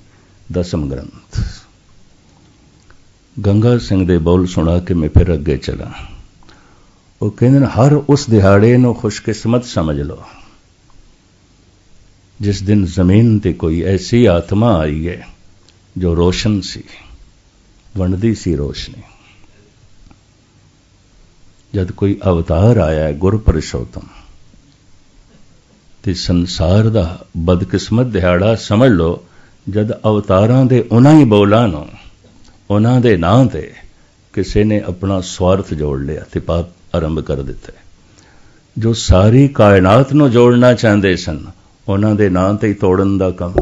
दसम ग्रंथ। गंगा सिंह दे बोल सुना के मैं फिर अगे चला। वो कहते हर उस दिहाड़े नूं खुशकिस्मत समझ लो जिस दिन जमीन ते कोई ऐसी आत्मा आई है जो रोशन सी, वंडदी सी रोशनी। जद कोई अवतार आया है गुरपुरुषोत्तम, ते संसार दा बदकिस्मत दिहाड़ा समझ लो जद अवतारां दे उन्हां ही बोलां नूं, उन्हां दे नां ते किसी ने अपना स्वार्थ जोड़ लिया ते पाप आरंभ कर दिते। जो सारी कायनात नूं जोड़ना चाहते सन, उन्हां दे नां ते ही तोड़न दा काम।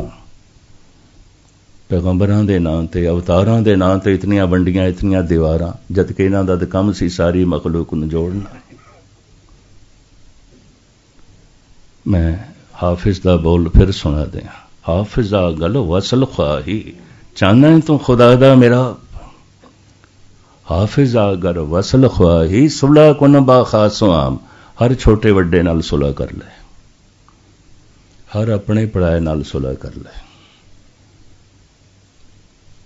पैगंबरां दे नां ते, अवतारां दे नां ते इतनियां वंडियां, इतनियां दीवारां, जबकि इन्हां दा काम सी सारी मखलूक नूं जोड़ना। मैं हाफिज दा बोल फिर सुना दें। हाफिजा गल वसल ख्वाही चाहना है तू खुदा दा मेरा। हाफिजा गर वसल ख्वाही सुलह कुन बा खासो आम। हर छोटे वड्डे नाल सुलह कर ले, हर अपने पढ़ाए नाल सुलह कर ले,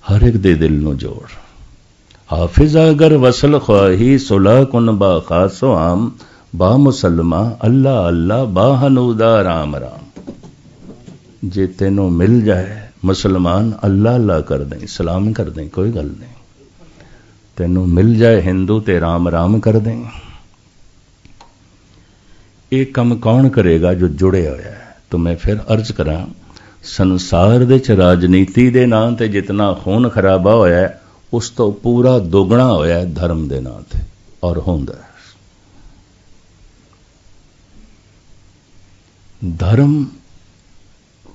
हर एक दे दिल नू जोड़। हाफिजा गर वसल ख्वाही सुलह कुन बा खासो आम। बा मुसलमा अल्लाह अल्लाह बा हनूदा राम राम। जे तेनों मिल जाए मुसलमान अल्लाह अल्लाह कर दें, सलाम कर दें, कोई गल नहीं। तेनों मिल जाए हिंदू ते राम राम कर दें। ये कम कौन करेगा जो जुड़े होया है। तो मैं फिर अर्ज करा, संसार दे च राजनीति दे नां ते जितना खून खराबा होया है उस तो पूरा दोगुना होया है धर्म दे नां ते और होंदा है। धर्म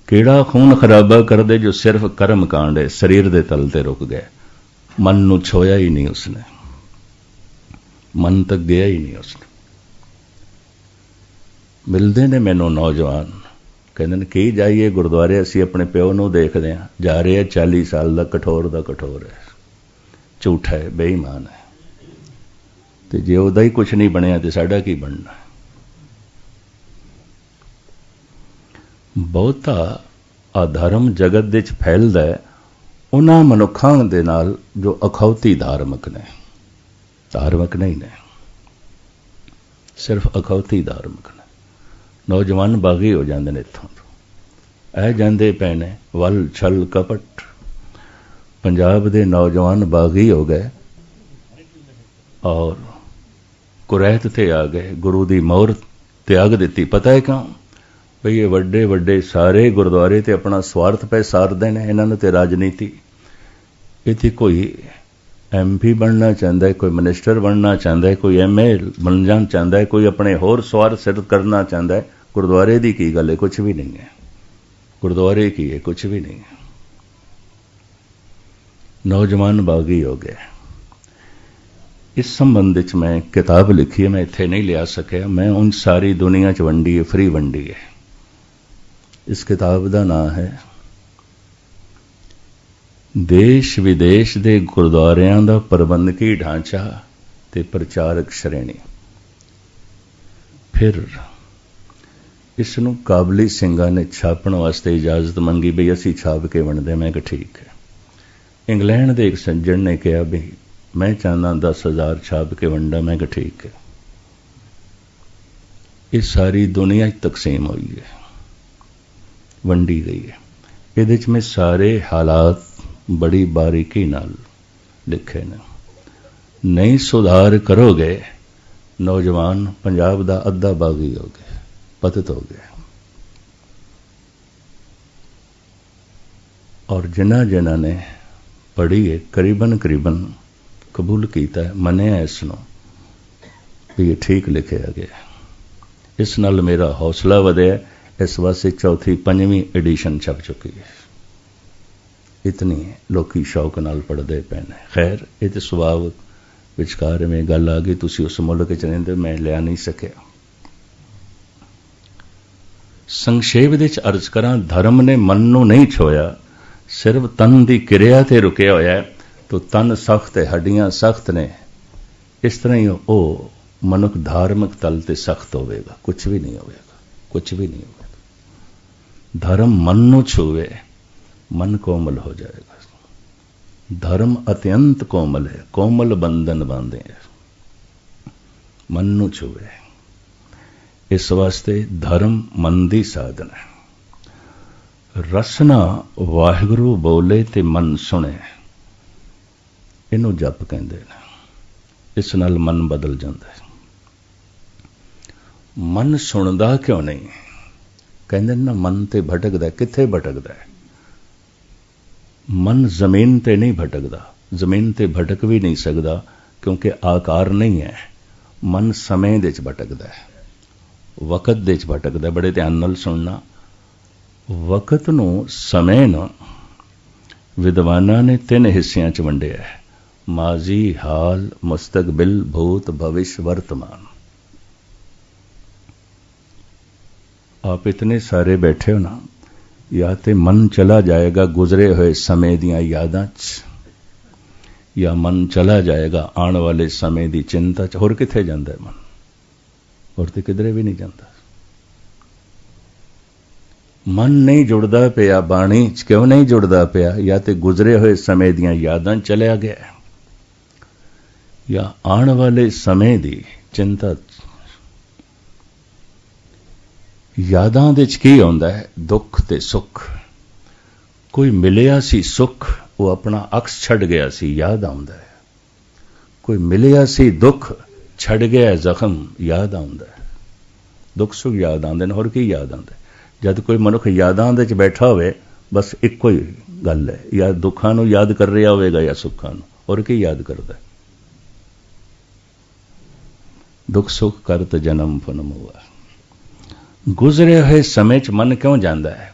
केड़ा खून खराबा कर दे जो सिर्फ कर्म कांड है, शरीर दे तल ते रुक गए, मन नू छोया ही नहीं उसने, मन तक गया ही नहीं उसने। मिलते ने मैनू नौजवान कहते की जाइए गुरुद्वारे असी अपने प्यो नू देखते हैं जा रहे 40 साल का कठोर है, झूठा है, बेईमान है। तो जे उदा ही कुछ नहीं बनया तो साडा की बनना। बहुता अधर्म जगत दे च फैलदा है उन्हां मनुखां दे नाल जो अखौती धार्मिक ने, धार्मिक नहीं ने, सिर्फ अखौती धार्मिक ने। नौजवान बागी हो जाते हैं इत्थों ऐ जाते पे ने वल छल कपट। पंजाब दे नौजवान बागी हो गए और कुरैत ते आ गए, गुरु दी मोहर त्याग दी। पता है क्यों? भई ये वड्डे वड्डे सारे गुरुद्वारे ते अपना स्वार्थ पे सारदे ने, इन्हां ते राजनीति। इत्थे कोई MP बनना चाहता है, कोई मिनिस्टर बनना चाहता है, कोई MA बनना चाहता है, कोई अपने होर स्वार्थ सिद्ध करना चाहता है। गुरुद्वारे दी की गल है? कुछ भी नहीं है। गुरुद्वारे की है? कुछ भी नहीं है। नौजवान बागी हो गए। इस संबंध च मैं किताब लिखी है, मैं इत्थे नहीं लिया सकिया, मैं उन सारी दुनिया च वंडी है, फ्री वंडी है। इस किताब का नाम है देश विदेश के गुरुद्वारियां दा प्रबंधकी ढांचा ते प्रचारक श्रेणी। फिर इसनूं काबली सिंघां ने छापण वास्ते इजाजत मंगी, बई असी छाप के वंडदे। मैं कहा ठीक है। इंग्लैंड के एक सज्जन ने कहा भी मैं चाहना 10,000 छाप के वंडा। मैं कहा ठीक है। ये सारी दुनिया तकसीम हुई है, वंडी गई है। ये मैं सारे हालात बड़ी बारीकी नाल लिखे ने। नहीं सुधार करोगे नौजवान पंजाब दा अद्धा बागी हो गए, पतित हो गए। और जिन्हां जिन्हां ने पढ़ी है करीबन करीबन कबूल किया है, मनिया इसनों भी ये ठीक लिखे गया। इस नाल मेरा हौसला वधिया। इस वास्ते चौथी 5वीं एडिशन छप चुकी है। इतनी लोकी शौक नाल पढ़ते पे ने। खैर ये तो सुभाव विचकार में गल आ गई, तुसी उस मुल्क च रहिंदे, मैं लिया नहीं सकिया। संक्षेप दे च अर्ज करा, धर्म ने मन नूं नहीं छोया, सिर्फ तन की किरिया ते रुकिया होया है। तो तन सख्त है, हड्डियां सख्त ने। इस तरह ही वो मनुख धार्मिक तल ते सख्त होवेगा, कुछ भी नहीं होवेगा, कुछ भी नहीं होवेगा। धर्म मन नूं छूवे, मन कोमल हो जाएगा। धर्म अत्यंत कोमल है, कोमल बंधन बांधे है, मन नूं छूवे। इस वास्ते धर्म मन दी साधन है। रसना वाहिगुरू बोले ते मन सुने, इनू जप कहते हैं। इस नाल मन बदल जाता है। मन सुनदा क्यों नहीं? कहते ना मन ते भटकदा। किथे भटकदा है? मन जमीन ते नहीं भटकदा, जमीन ते भटक भी नहीं सकता क्योंकि आकार नहीं है। मन समय दे च भटकदा है, वक़्त दे च भटकदा है। बड़े ध्यान नाल सुनना। वक़्त नूं समय नूं विद्वानां ने 3 हिस्सियां च वंडिया है, माजी, हाल, मुस्तकबिल, भूत, भविष्य, वर्तमान। आप इतने सारे बैठे हो ना, या तो मन चला जाएगा गुजरे हुए समय दियां यादां च, या मन चला जाएगा आने वाले समय दी चिंता च। होर किथे जांदा है मन? होर ते किधरे भी नहीं जाता। मन नहीं जुड़दा पिया बाणी च, क्यों नहीं जुड़दा पिया? या तो गुजरे हुए समय दियां यादां चलिया गया, या आने वाले समय दी चिंता। यादां दे च की आउंदा है? दुख ते सुख। कोई मिलिया सी सुख, वो अपना अक्स छड़ गया सी, याद आउंदा है। कोई मिलिया सी दुख, छड़ गया जख्म, याद आउंदा है। दुख सुख याद आउंदे ने, होर की याद आउंदा है? जद कोई मनुख यादां दे च बैठा होवे, बस इक्को ही गल है, या दुखां नूं याद कर रहा होवेगा या सुखां नूं। होर की याद करदा है? दुख सुख करत जन्म फनम हुआ। गुजरे हुए समय च मन क्यों जाता है?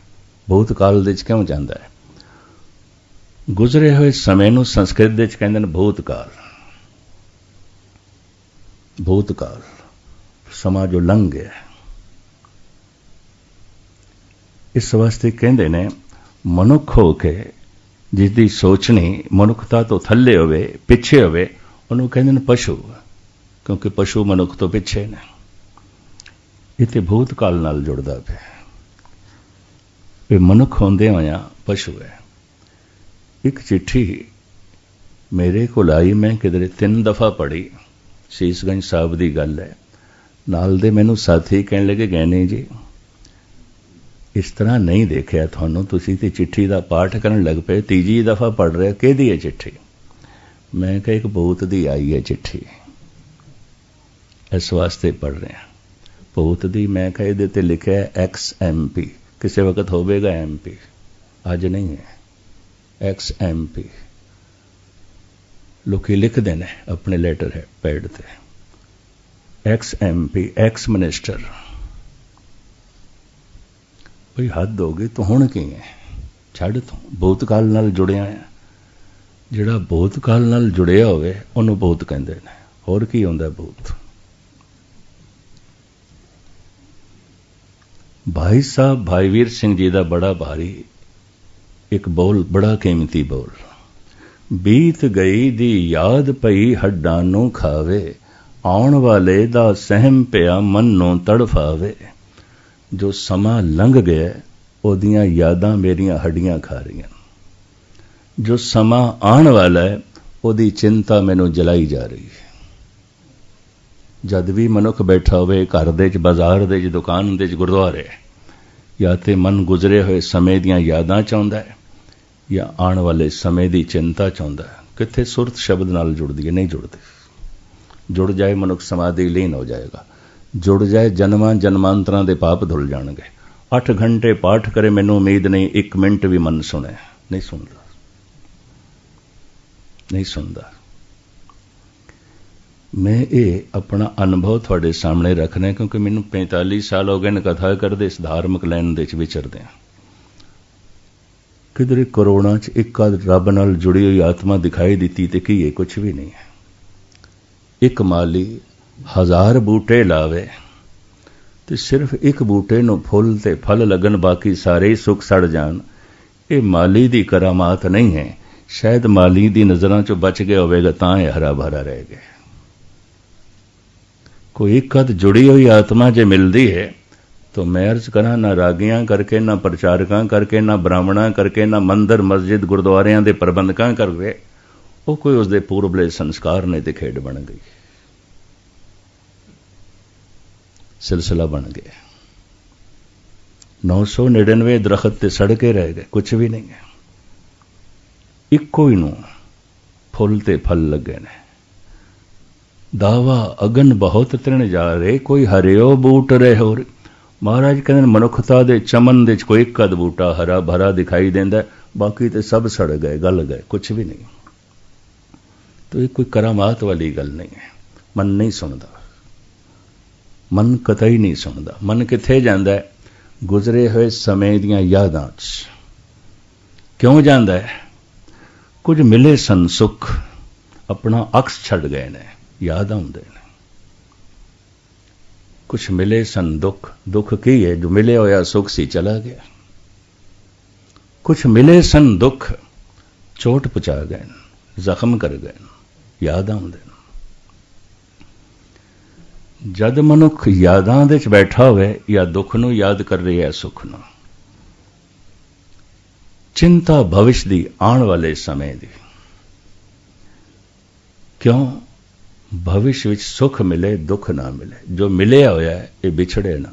भूतकाल दे च क्यों जाता है? गुजरे हुए समय नूं संस्कृत दे च कहंदे ने भूतकाल। भूतकाल समा जो लंघ गया। इस वास्ते कहंदे ने मनुख हो के जिसदी सोचनी मनुखता तो थल्ले होवे, पिछे होवे, उन्होंने कहंदे ने पशु, क्योंकि पशु मनुख तो पिछे ने। इत्थे भूतकाल नाल जुड़दा पिया। ये मनुख होंदे होया पशु है। एक चिट्ठी मेरे को आई, मैं किधरे 3 दफा पढ़ी। शीशगंज साहब की गल है। नाल दे मैनू साथी कहने लगे, गैनी जी इस तरह नहीं देखा थानू, तुसी ते चिट्ठी का पाठ करन लग पे, 3जी दफा पढ़ रहे, किहदी है चिट्ठी? मैं कहा एक भूत दी आई है चिट्ठी, इस वास्ते पढ़ रहे हैं। भूत दी। मैं कहा इहदे ते लिखा है XMP, किसी वक्त होवेगा MP, अज नहीं है। XMP लोग लिखते हैं अपने लेटर है पैड ते, XMP एक्स मिनिस्टर। भाई हद हो गई, तो हुण की है? छड़ तू भूतकाल नाल जुड़िया है। जिहड़ा भूतकाल नाल जुड़िया होवे उहनूं भूत कहंदे ने। होर की हुंदा भूत? भाई साहब भाई वीर सिंह जी का बड़ा भारी एक बोल, बड़ा कीमती बोल। बीत गई दी याद पई हड्डां नूं खावे, आउण वाले दा सहम पिया मन नूं तड़फावे। जो समा लंघ गया ओदियां यादां मेरियां हड्डियां खा रहीआं। जो समा आउण वाला है ओदी चिंता मैनूं जलाई जा रही है। जद भी मनुख बैठा होवे घर दे च, बाजार दे च, दुकान दे च, गुरुद्वारे, या तो मन गुजरे हुए समय दियां यादां चाहुंदा है, या आने वाले समय की चिंता चाहुंदा है। कित्थे सुरत शब्द नाल जुड़दी है? नहीं जुड़दी। जुड़ जाए मनुख समाधि लीन हो जाएगा। जुड़ जाए जन्मां जन्मांतरां दे पाप धुल जाणगे। 8 घंटे पाठ करे, मैनूं उम्मीद नहीं 1 मिनट भी मन सुने। नहीं सुनदा, नहीं सुनदा। मैं ये अपना अनुभव थोड़े सामने रखना, क्योंकि मैनूं 45 साल हो गए ने कथा करदे, इस धार्मिक लैन दे विचरदे हैं। किधरे करोड़ां च एक रब नाल जुड़ी हुई आत्मा दिखाई दी तो की है? कुछ भी नहीं है। एक माली 1000 बूटे लावे तो सिर्फ एक बूटे नूं फुल ते फल लगन, बाकी सारे ही सुख सड़ जान। ये माली दी करामात नहीं है। शायद माली दी नज़रां चों बच गया होवेगा, तां ये हरा भरा रह गया। कोई एक अद जुड़ी हुई आत्मा जे मिलती है तो मैं अर्ज करा, ना रागियां करके, ना प्रचारकां करके, ना ब्राह्मणां करके, ना मंदिर मस्जिद गुरुद्वारियां दे प्रबंधकां करके, वो कोई उसके पूर्वले संस्कार ने ते खेड बन गई, सिलसिला बन गया। 999 दरख्त ते सड़ के रह गए, कुछ भी नहीं है। इक्को ही नूं फुल ते फल लगे ने। दावा अगन बहुत तृण जा रहे, कोई हरियो बूट रहे हो। महाराज कहते मनुखता दे चमन दे कोई एक अद बूटा हरा भरा दिखाई देंदा, बाकी तो सब सड़ गए, गल गए, कुछ भी नहीं। तो ये कोई करामात वाली गल नहीं है। मन नहीं सुनता, मन कतई नहीं सुनता। मन किथे जांदा है? गुजरे हुए समय दियां यादां च। क्यों जांदा है? कुछ मिले सन सुख, अपना अक्स छड़ गए ने, याद आउंदे ने। कुछ मिले सन दुख, दुख की है जो मिले होया सुख सी चला गया। कुछ मिले सन दुख, चोट पहुंचा गए, जख्म कर गए, याद आउंदे। जद मनुख यादां दे च बैठा होवे या दुख नूं याद कर रहा है सुख नूं, चिंता भविष्य दी आने वाले समय दी। क्यों? भविष्य विच सुख मिले दुख ना मिले, जो मिलिया होया है ये बिछड़े ना,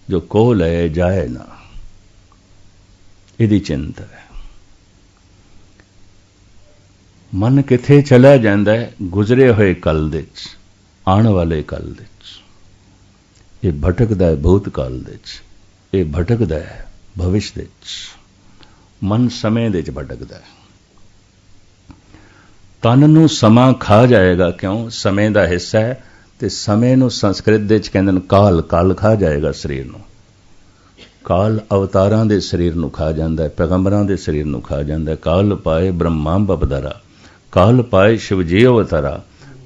जो कोल है जाए ना, इहदी चिंता है। मन किथे चला जांदा है गुजरे हुए कल दे च, आने वाले कल दे च। ये भटकदा है भूतकाल दे च, ये भटकदा है भविष्य दे च। मन समय दे च भटकदा है। तन नूं समा खा जाएगा। क्यों? समय दा हिस्सा है ते समय नूं संस्कृत दे च कहंदे ने काल, काल खा जाएगा शरीर नूं। काल अवतारां दे शरीर नूं खा जांदा है, पैगंबरां दे शरीर नूं खा जांदा है। काल पाए ब्रह्मा बपदरा, काल पाए शिवजी अवतारा,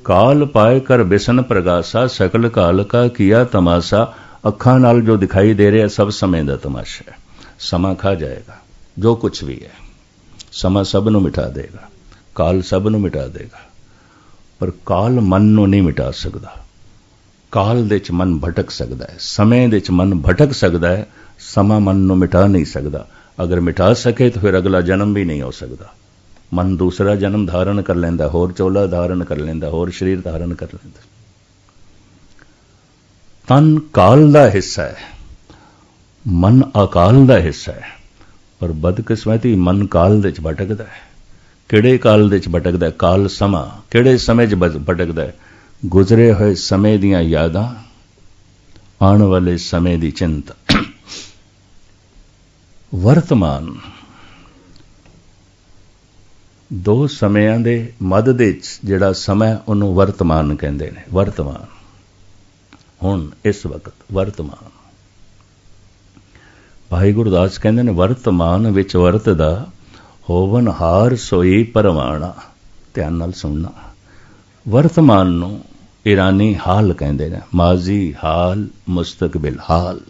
काल पाए कर बिसन प्रगासा, सकल काल का किया तमाशा। अखां नाल जो दिखाई दे रहा सब समय दा तमाशा है। समा खा जाएगा जो कुछ भी है। समा सब नूं मिटा देगा, काल सब नूं मिटा देगा, पर काल मन नूं नहीं मिटा सकदा। काल दे च मन भटक सकदा है, समय दे च मन भटक सकदा है, समा मन नूं मिटा नहीं सकदा। अगर मिटा सके तो फिर अगला जन्म भी नहीं हो सकदा। मन दूसरा जन्म धारण कर लेंदा, होर चोला धारण कर लेंदा, होर शरीर धारण कर लेंदा। तन काल दा हिस्सा है, मन अकाल दा हिस्सा है, पर बदकिस्मती मन काल दे च भटकदा है। किहड़े काल दे च भटकदा है? काल समा। किहड़े समय च भटकदा है? गुजरे हुए समय दियां यादां, आने वाले समय दी चिंता। वर्तमान दो समयां दे मध दे जिहड़ा समय उहनूं वर्तमान कहंदे ने। वर्तमान, हुण इस वक्त वर्तमान। भाई गुरदास कहंदे ने वर्तमान विच वरतदा होवन हार सोई परवाना। ध्यान नाल सुनना। वर्तमान नूं ईरानी हाल कहंदे ने, माजी हाल, मुस्तकबिल हाल।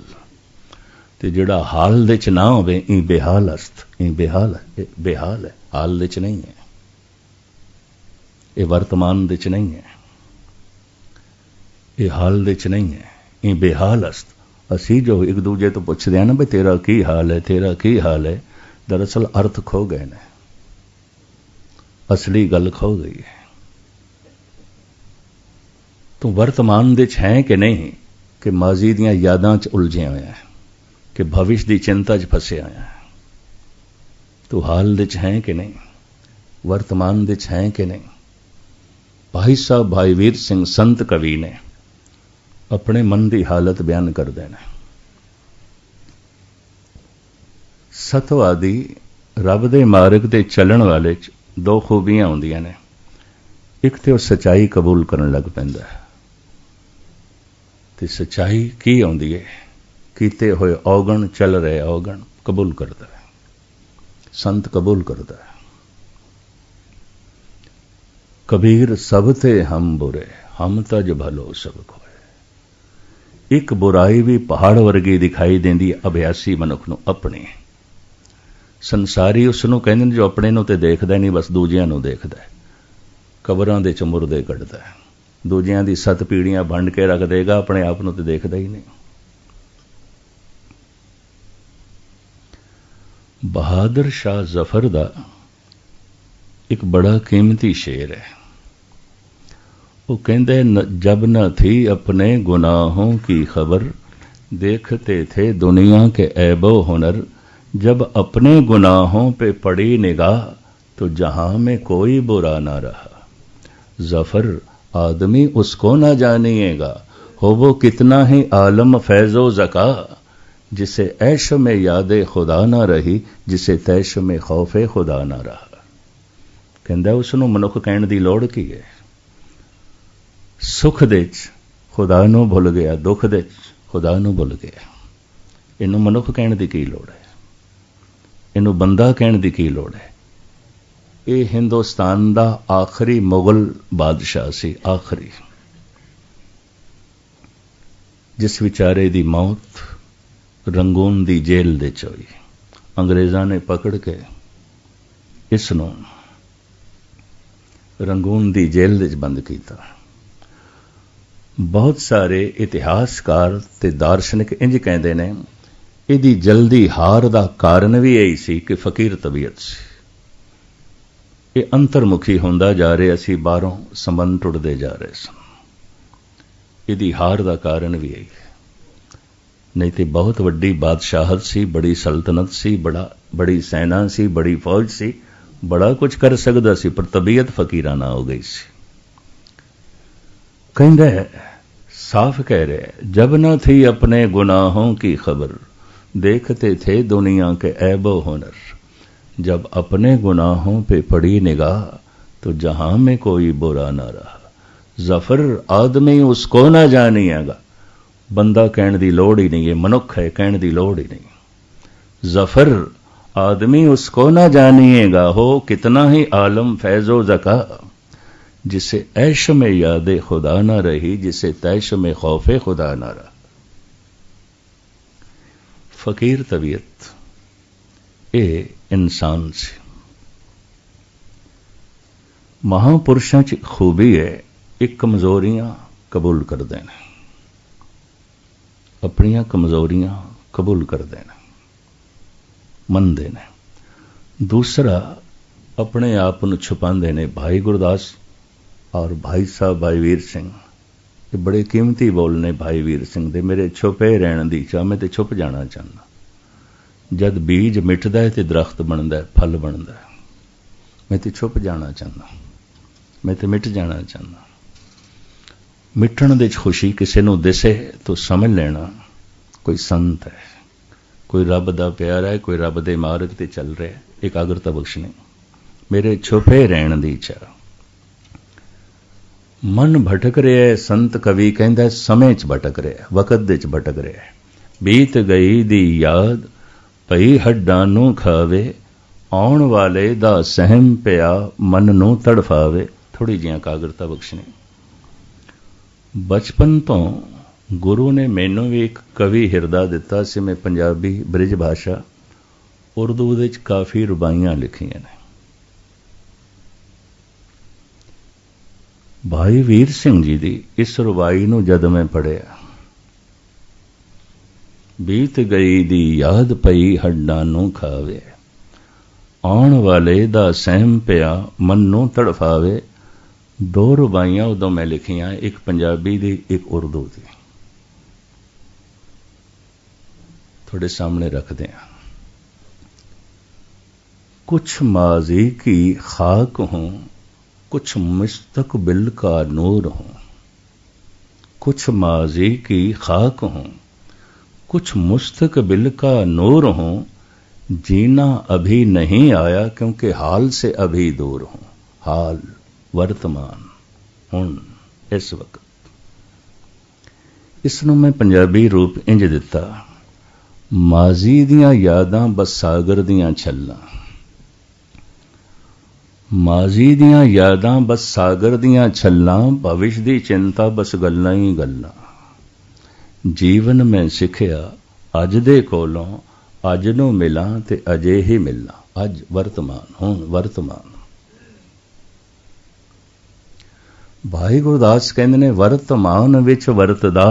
ते जिहड़ा हाल दे च ना होवे ई बेहाल अस्त, ई बेहाल है, बेहाल है, हाल दे च नहीं है। ये वर्तमान दे च नहीं है, ये हाल दे च नहीं है, ये बेहाल अस्त। असी जो एक दूजे तो पुछदे हैं ना भी तेरा की हाल है, तेरा की हाल है, दरअसल अर्थ खो गए ने, असली गल खो गई है। तो वर्तमान दे च है कि नहीं कि माजी दियां यादां च उलझिया होया है, कि भविष्य की चिंता च फसिया होया है। तो हाल दे च है कि नहीं, वर्तमान दे च है कि नहीं। भाई साहब भाई वीर सिंह संत कवि ने अपने मन की हालत बयान कर देना। सतवादी रब दे मार्ग ते चलण वाले च दो खूबियां होंदियां ने। एक तो सच्चाई कबूल करन लग पैंदा है, ते सच्चाई की आउंदी है, कीते होए औगण चल रहे औगण कबूल करता है, संत कबूल करता है। कबीर सब थे हम बुरे, हम तज भलो सब खोए। एक बुराई भी पहाड़ वर्गी दिखाई देंदी अभ्यासी मनुख नूं अपनी। संसारी उसनूं कहंदे ने जो अपने नूं ते देखदा नहीं, बस दूजियां नूं देखदा है। कबरां दे च मुरदे कढदा है, दूजियां दी 7 पीढ़ियां वंड के रख देगा, अपने आप नूं ते देखदा ही नहीं। बहादुर शाह जफर दा एक बड़ा कीमती शेर है। वो कहते जब न थी अपने गुनाहों की खबर, देखते थे दुनिया के ऐबो हुनर। जब अपने गुनाहों पे पड़ी निगाह, तो जहां में कोई बुरा ना रहा। जफर आदमी उसको ना जानिएगा, हो वो कितना ही आलम फैजो ज़का। जिसे ऐश में यादे खुदा ना रही, जिसे तैश में खौफे खुदा ना रहा। कहंदा उसनूं मनुख कहण दी लोड़ की है। सुख दे च खुदा नूं भुल गया, दुख दे च खुदा नूं भुल गया। इनू मनुख कहण दी की लोड़ है, इनू बंदा कहण दी की लोड़ है। ये हिंदुस्तान दा आखिरी मुगल बादशाह सी, आखिरी। जिस विचारे दी मौत रंगून दी जेल दे च होई। अंग्रेज़ां ने पकड़ के इसनूं रंगून दी जेल दे च बंद कीता। बहुत सारे इतिहासकार ते दार्शनिक इंज कहते ने इहदी जल्दी हार दा कारण भी यही सी कि फकीर तबीयत सी। ये अंतर्मुखी होंदा जा रहा सी, बाहरों संबंध टुटदे जा रहे सन। इहदी हार दा कारण भी यही है। नहीं तो बहुत वड्डी बादशाहत सी, बड़ी सल्तनत सी, बड़ी सेना सी, बड़ी फौज सी, बड़ा कुछ कर सकदा सी, पर तबीयत फकीराना हो गई सी। कहंदा है, साफ कह रहे, जब न थी अपने गुनाहों की खबर, देखते थे दुनिया के ऐबो हुनर। जब अपने गुनाहों पे पड़ी निगाह, तो जहां में कोई बुरा ना रहा। जफर आदमी उसको ना जानिएगा, बंदा कहने की लोड़ ही नहीं है, मनुख है कहने की लोड़ ही नहीं। जफर आदमी उसको ना जानिएगा, हो कितना ही आलम फैजो ज़का, जिसे ऐश में याद खुदा ना रही, जिसे तैश में खौफे खुदा ना रहा। फकीर तबीयत ए इंसान से महापुरुषों की खूबी है, एक कमजोरियां कबूल कर देना, अपनियां कमजोरियां कबूल कर देना, मन देना। दूसरा अपने आप को छुपाते ने। भाई गुरदास और भाई साहब भाई वीर सिंह, ये बड़े कीमती बोल ने भाई वीर सिंह दे। मेरे छुपे रहने की चाह, मैं तो छुप जाना चाहना। जद बीज मिटदा है तो दरख्त बनता है, फल बनता है। मैं तो छुप जाना चाहना, मैं तो मिट जाना चाहना। मिटण दे खुशी किसी नूं दिसे तो समझ लेना कोई संत है, कोई रब दा प्यारा है, कोई रब दे मार्ग ते चल रहा है। एकाग्रता बख्शनी। मेरे छुपे रहण दी चाह। मन भटक रहा है, संत कवि कहंदा समय च भटक रहा है, वकत दे च भटक रहा है। बीत गई दी याद पई हड्डां नूं खावे, आउण वाले दा सहम पिया मन नूं तड़फावे। थोड़ी जी एकाग्रता बख्शनी। बचपन तो गुरु ने मैनू भी एक कवि हिरदा दिता सी। मैं पंजाबी ब्रिज भाषा उर्दू दे च काफ़ी रुबाइयां लिखियां ने। भाई वीर सिंह जी दी इस रुबाई नूं जद मैं पढ़िया, बीत गई दी याद पई हड्डां नूं खावे, आउण वाले दा सहम पिया मन नूं तड़फावे। दो रुबाइयां उदों मैं लिखियां, एक पंजाबी दी एक उर्दू दी। थोड़े सामने रखते हैं। कुछ माजी की खाक हूं, कुछ मुस्तकबिल का नूर हूं। कुछ माजी की खाक हूं, कुछ मुस्तकबिल का नूर हूं। जीना अभी नहीं आया क्योंकि हाल से अभी दूर हूं। हाल वर्तमान हुण इस वक्त। इसनूं मैं पंजाबी रूप इंज दिता, माजी दियां यादां बस सागर दियां छल्लां। माजी दियां यादां बस सागर दियां छल्लां, भविष्य दी चिंता बस गल्लां ही गल्लां। जीवन में सिखिया अज दे कोलों, अज नूं मिलां ते अजे ही मिलां। अज वर्तमान हुण वर्तमान। भाई गुरदास कहंदे ने, वर्तमान विच वरतदा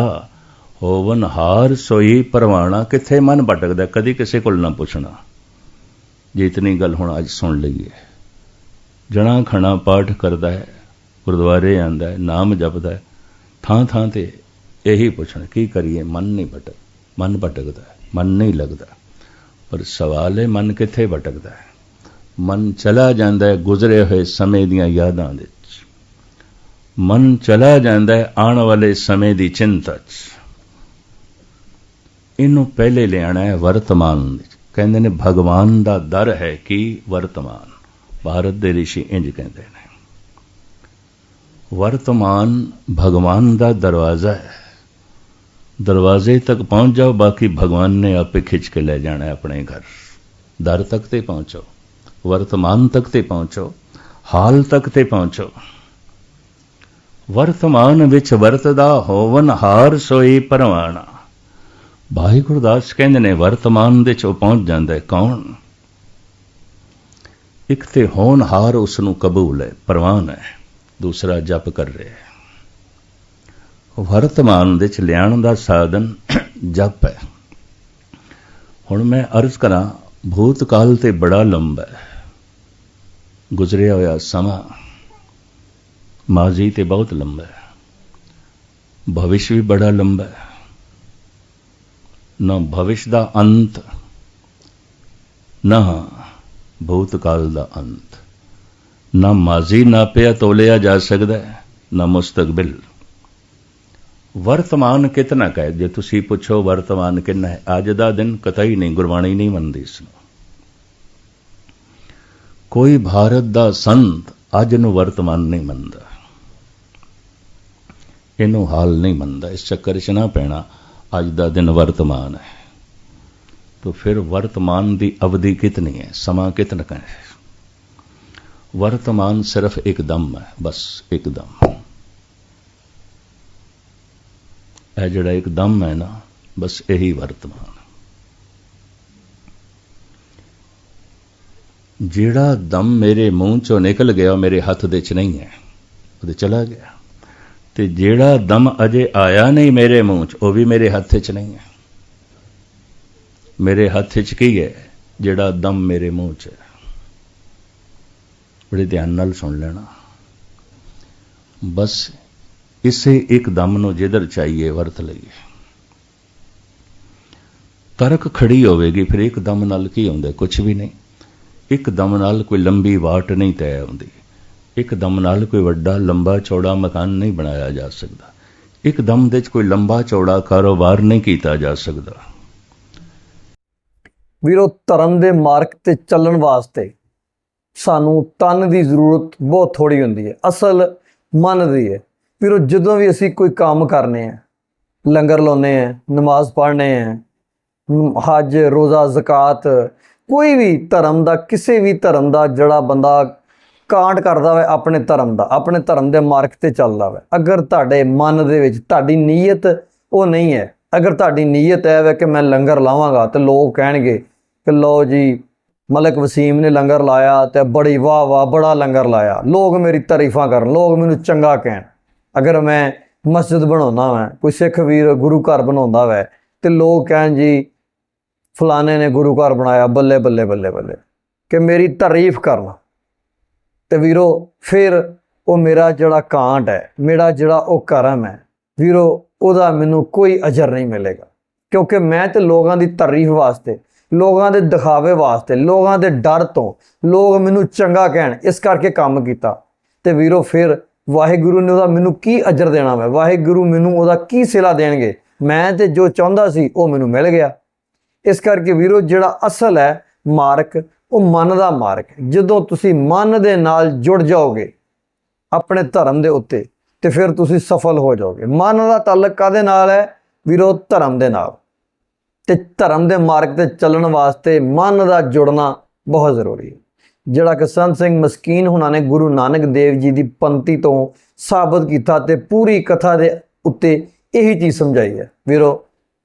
होवन हार सोई परवाना। किथे मन भटकदा, कदी किसी कोल ना पुछना। जे इतनी गल हुण अज सुन लईए। जणा खणा पाठ करदा है, गुरुद्वारे आंदा है, नाम जपदा है, थां थां ते यही पुछण की करिए। मन नहीं मन भटकदा है, मन नहीं लगदा। पर सवाल है मन किथे भटकदा है? मन चला जांदा है गुजरे हुए समय दियां यादां दे विच। मन चला जांदा है आने वाले समय दी चिंता च। इनू पहले ले आना है वर्तमान। कहंदे ने भगवान दा दर है कि वर्तमान। भारत दे ऋषि इंज कहंदे ने, वर्तमान भगवान दा दरवाजा है। दरवाजे तक पहुंच जाओ, बाकी भगवान ने आपे खिंच के ले जाना है अपने घर। दर तक ते पहुंचो, वर्तमान तक ते पहुंचो, हाल तक ते पहुंचो। ਵਰਤਮਾਨ ਵਿੱਚ ਵਰਤਦਾ ਹੋਵਨ ਹਾਰ ਸੋਈ ਪਰਵਾਣਾ। ਭਾਈ ਗੁਰਦਾਸ ਕਹਿੰਦੇ ਨੇ ਵਰਤਮਾਨ ਦੇ ਚ ਉਹ ਪਹੁੰਚ ਜਾਂਦਾ ਹੈ ਕੌਣ? ਇੱਕ ਤੇ ਹੋਣਹਾਰ ਉਸ ਨੂੰ ਕਬੂਲ ਹੈ, ਪ੍ਰਵਾਨ ਹੈ, ਦੂਸਰਾ ਜਪ ਕਰ ਰਿਹਾ ਹੈ। ਵਰਤਮਾਨ ਦੇ ਚ ਲਿਆਉਣ ਦਾ ਸਾਧਨ ਜਪ ਹੈ। ਹੁਣ ਮੈਂ ਅਰਜ਼ ਕਰਾਂ, ਭੂਤਕਾਲ ਤੇ ਬੜਾ ਲੰਬਾ ਹੈ, ਗੁਜ਼ਰਿਆ ਹੋਇਆ ਸਮਾਂ ਮਾਜ਼ੀ ਤੇ ਬਹੁਤ ਲੰਬਾ ਹੈ, ਭਵਿਸ਼ ਵੀ ਬੜਾ ਲੰਬਾ ਹੈ। ਨਾ ਭਵਿਸ਼ ਦਾ ਅੰਤ, ਨਾ ਭੂਤਕਾਲ ਦਾ ਅੰਤ, ਨਾ ਮਾਜ਼ੀ ਨਾਪਿਆ ਤੋਲਿਆ ਜਾ ਸਕਦਾ ਹੈ, ਨਾ ਮੁਸਤਕਬਿਲ। ਵਰਤਮਾਨ ਕਿਤਨਾ ਕਹੇ? ਜੇ ਤੁਸੀਂ ਪੁੱਛੋ ਵਰਤਮਾਨ ਕਿੰਨਾ ਹੈ, ਅੱਜ ਦਾ ਦਿਨ ਕਤਈ ਨਹੀਂ, ਗੁਰਬਾਣੀ ਨਹੀਂ ਮੰਨਦੀ ਇਸ ਨੂੰ। ਕੋਈ ਭਾਰਤ ਦਾ ਸੰਤ ਅੱਜ ਨੂੰ ਵਰਤਮਾਨ ਨਹੀਂ ਮੰਨਦਾ, ਇਹਨੂੰ ਹਾਲ ਨਹੀਂ ਮੰਨਦਾ। ਇਸ ਚੱਕਰ 'ਚ ਨਾ ਪੈਣਾ, ਅੱਜ ਦਾ ਦਿਨ ਵਰਤਮਾਨ ਹੈ। तो फिर वर्तमान की अवधि कितनी है, समा कितना का है? वर्तमान सिर्फ एक दम है, बस एक दम। यह जड़ा एक दम है ना, बस यही वर्तमान। जेड़ा दम मेरे मूँह चों निकल गया मेरे हथ दे च नहीं है, वो चला गया। ते जेड़ा दम अजे आया नहीं मेरे मूँह च, वो भी मेरे हथ च नहीं है। मेरे हथ च की है जेड़ा दम मेरे मूँह च है। बड़े ध्यान नाल सुन लेना। बस इसे एक दम नूं जिधर चाहिए वरत लईए। तरक खड़ी होवेगी, फिर एक दम नाल की होंदा? कुछ भी नहीं। एक दम नाल कोई लंबी वाट नहीं तय होंदी, एक दम नाल कोई वड्डा लंबा चौड़ा मकान नहीं बनाया जा सकता, एक दम दे कोई लंबा चौड़ा कारोबार नहीं किया जा सकता। ਵੀਰੋ ਧਰਮ ਦੇ ਮਾਰਗ ਤੇ ਚੱਲਣ ਵਾਸਤੇ ਸਾਨੂੰ ਤਨ ਦੀ ਜ਼ਰੂਰਤ ਬਹੁਤ ਥੋੜੀ ਹੁੰਦੀ ਹੈ, ਅਸਲ ਮਨ ਦੀ ਹੈ। ਵੀਰੋ ਜਦੋਂ ਵੀ ਅਸੀਂ ਕੋਈ ਕੰਮ ਕਰਨੇ ਆ, ਲੰਗਰ ਲਾਉਨੇ ਆ, ਨਮਾਜ਼ ਪੜ੍ਹਨੇ ਆ, ਹਜ ਰੋਜ਼ਾ ਜ਼ਕਾਤ, ਕੋਈ ਵੀ ਧਰਮ ਦਾ, ਕਿਸੇ ਵੀ ਧਰਮ ਦਾ ਜਿਹੜਾ ਬੰਦਾ ਕਾਂਟ ਕਰਦਾ ਵਾ ਆਪਣੇ ਧਰਮ ਦਾ, ਆਪਣੇ ਧਰਮ ਦੇ ਮਾਰਗ ਤੇ ਚੱਲਦਾ ਵਾ, ਅਗਰ ਤੁਹਾਡੇ ਮਨ ਦੇ ਵਿੱਚ ਤੁਹਾਡੀ ਨੀਅਤ ਉਹ ਨਹੀਂ ਹੈ, ਅਗਰ ਤੁਹਾਡੀ ਨੀਅਤ ਹੈ ਵਾ ਕਿ ਮੈਂ ਲੰਗਰ ਲਾਵਾਂਗਾ ਤੇ ਲੋਕ ਕਹਿਣਗੇ ਕਿ ਲਓ ਜੀ ਮਲਕ ਵਸੀਮ ਨੇ ਲੰਗਰ ਲਾਇਆ ਤੇ ਬੜੀ ਵਾਹ ਵਾਹ ਬੜਾ ਲੰਗਰ ਲਾਇਆ, ਲੋਕ ਮੇਰੀ ਤਾਰੀਫਾਂ ਕਰਨ, ਲੋਕ ਮੈਨੂੰ ਚੰਗਾ ਕਹਿਣ। ਅਗਰ ਮੈਂ ਮਸਜਿਦ ਬਣਾਉਂਦਾ ਵਾਂ, ਕੋਈ ਸਿੱਖ ਵੀਰ ਗੁਰੂ ਘਰ ਬਣਾਉਂਦਾ ਵੈ ਤੇ ਲੋਕ ਕਹਿਣ ਜੀ ਫਲਾਣੇ ਨੇ ਗੁਰੂ ਘਰ ਬਣਾਇਆ, ਬੱਲੇ ਬੱਲੇ ਬੱਲੇ ਬੱਲੇ, ਕਿ ਮੇਰੀ ਤਾਰੀਫ ਕਰਨ। ਤੇ ਵੀਰੋ ਫਿਰ ਉਹ ਮੇਰਾ ਜਿਹੜਾ ਕਾਂਟ ਹੈ, ਮੇਰਾ ਜਿਹੜਾ ਉਹ ਕਰਮ ਹੈ ਵੀਰੋ, ਉਹਦਾ ਮੈਨੂੰ ਕੋਈ ਅਜਰ ਨਹੀਂ ਮਿਲੇਗਾ, ਕਿਉਂਕਿ ਮੈਂ ਤੇ ਲੋਕਾਂ ਦੀ ਤਾਰੀਫ ਵਾਸਤੇ, ਲੋਕਾਂ ਦੇ ਦਿਖਾਵੇ ਵਾਸਤੇ, ਲੋਕਾਂ ਦੇ ਡਰ ਤੋਂ, ਲੋਕ ਮੈਨੂੰ ਚੰਗਾ ਕਹਿਣ, ਇਸ ਕਰਕੇ ਕੰਮ ਕੀਤਾ। ਤੇ ਵੀਰੋ ਫਿਰ ਵਾਹਿਗੁਰੂ ਨੇ ਉਹਦਾ ਮੈਨੂੰ ਕੀ ਅਜਰ ਦੇਣਾ ਵਾ, ਵਾਹਿਗੁਰੂ ਮੈਨੂੰ ਉਹਦਾ ਕੀ ਸਿਲਾ ਦੇਣਗੇ? ਮੈਂ ਤੇ ਜੋ ਚਾਹੁੰਦਾ ਸੀ ਉਹ ਮੈਨੂੰ ਮਿਲ ਗਿਆ। ਇਸ ਕਰਕੇ ਵੀਰੋ ਜਿਹੜਾ ਅਸਲ ਹੈ ਮਾਰਗ, ਉਹ ਮਨ ਦਾ ਮਾਰਗ ਹੈ। ਜਦੋਂ ਤੁਸੀਂ ਮਨ ਦੇ ਨਾਲ ਜੁੜ ਜਾਓਗੇ ਆਪਣੇ ਧਰਮ ਦੇ ਉੱਤੇ ਤੇ ਫਿਰ ਤੁਸੀਂ ਸਫਲ ਹੋ ਜਾਓਗੇ। ਮਨ ਦਾ ਤਾਲੁਕ ਕਾਹਦੇ ਨਾਲ ਹੈ ਵੀਰੋ? ਧਰਮ ਦੇ ਨਾਲ। ਤੇ ਧਰਮ ਦੇ ਮਾਰਗ ਤੇ ਚੱਲਣ ਵਾਸਤੇ ਮਨ ਦਾ ਜੁੜਨਾ ਬਹੁਤ ਜ਼ਰੂਰੀ ਹੈ, ਜਿਹੜਾ ਕਿ ਸੰਤ ਸਿੰਘ ਮਸਕੀਨ ਹੁਣਾਂ ਨੇ ਗੁਰੂ ਨਾਨਕ ਦੇਵ ਜੀ ਦੀ ਪੰਕਤੀ ਤੋਂ ਸਾਬਤ ਕੀਤਾ ਤੇ ਪੂਰੀ ਕਥਾ ਦੇ ਉੱਤੇ ਇਹੀ ਚੀਜ਼ ਸਮਝਾਈ ਹੈ। ਵੀਰੋ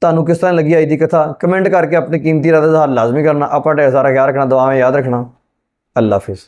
ਤੁਹਾਨੂੰ ਕਿਸ ਤਰ੍ਹਾਂ ਲੱਗੀ ਅੱਜ ਦੀ ਕਥਾ? ਕਮੈਂਟ ਕਰਕੇ ਆਪਣੀ ਕੀਮਤੀ ਰਾਏ ਦਾ ਹੱਲ ਲਾਜ਼ਮੀ ਕਰਨਾ। ਆਪਾਂ ਢੇਰ ਸਾਰਾ ਖਿਆਲ ਰੱਖਣਾ, ਦੁਆਵਾਂ ਯਾਦ ਰੱਖਣਾ। ਅੱਲਾ ਹਾਫਿਜ਼।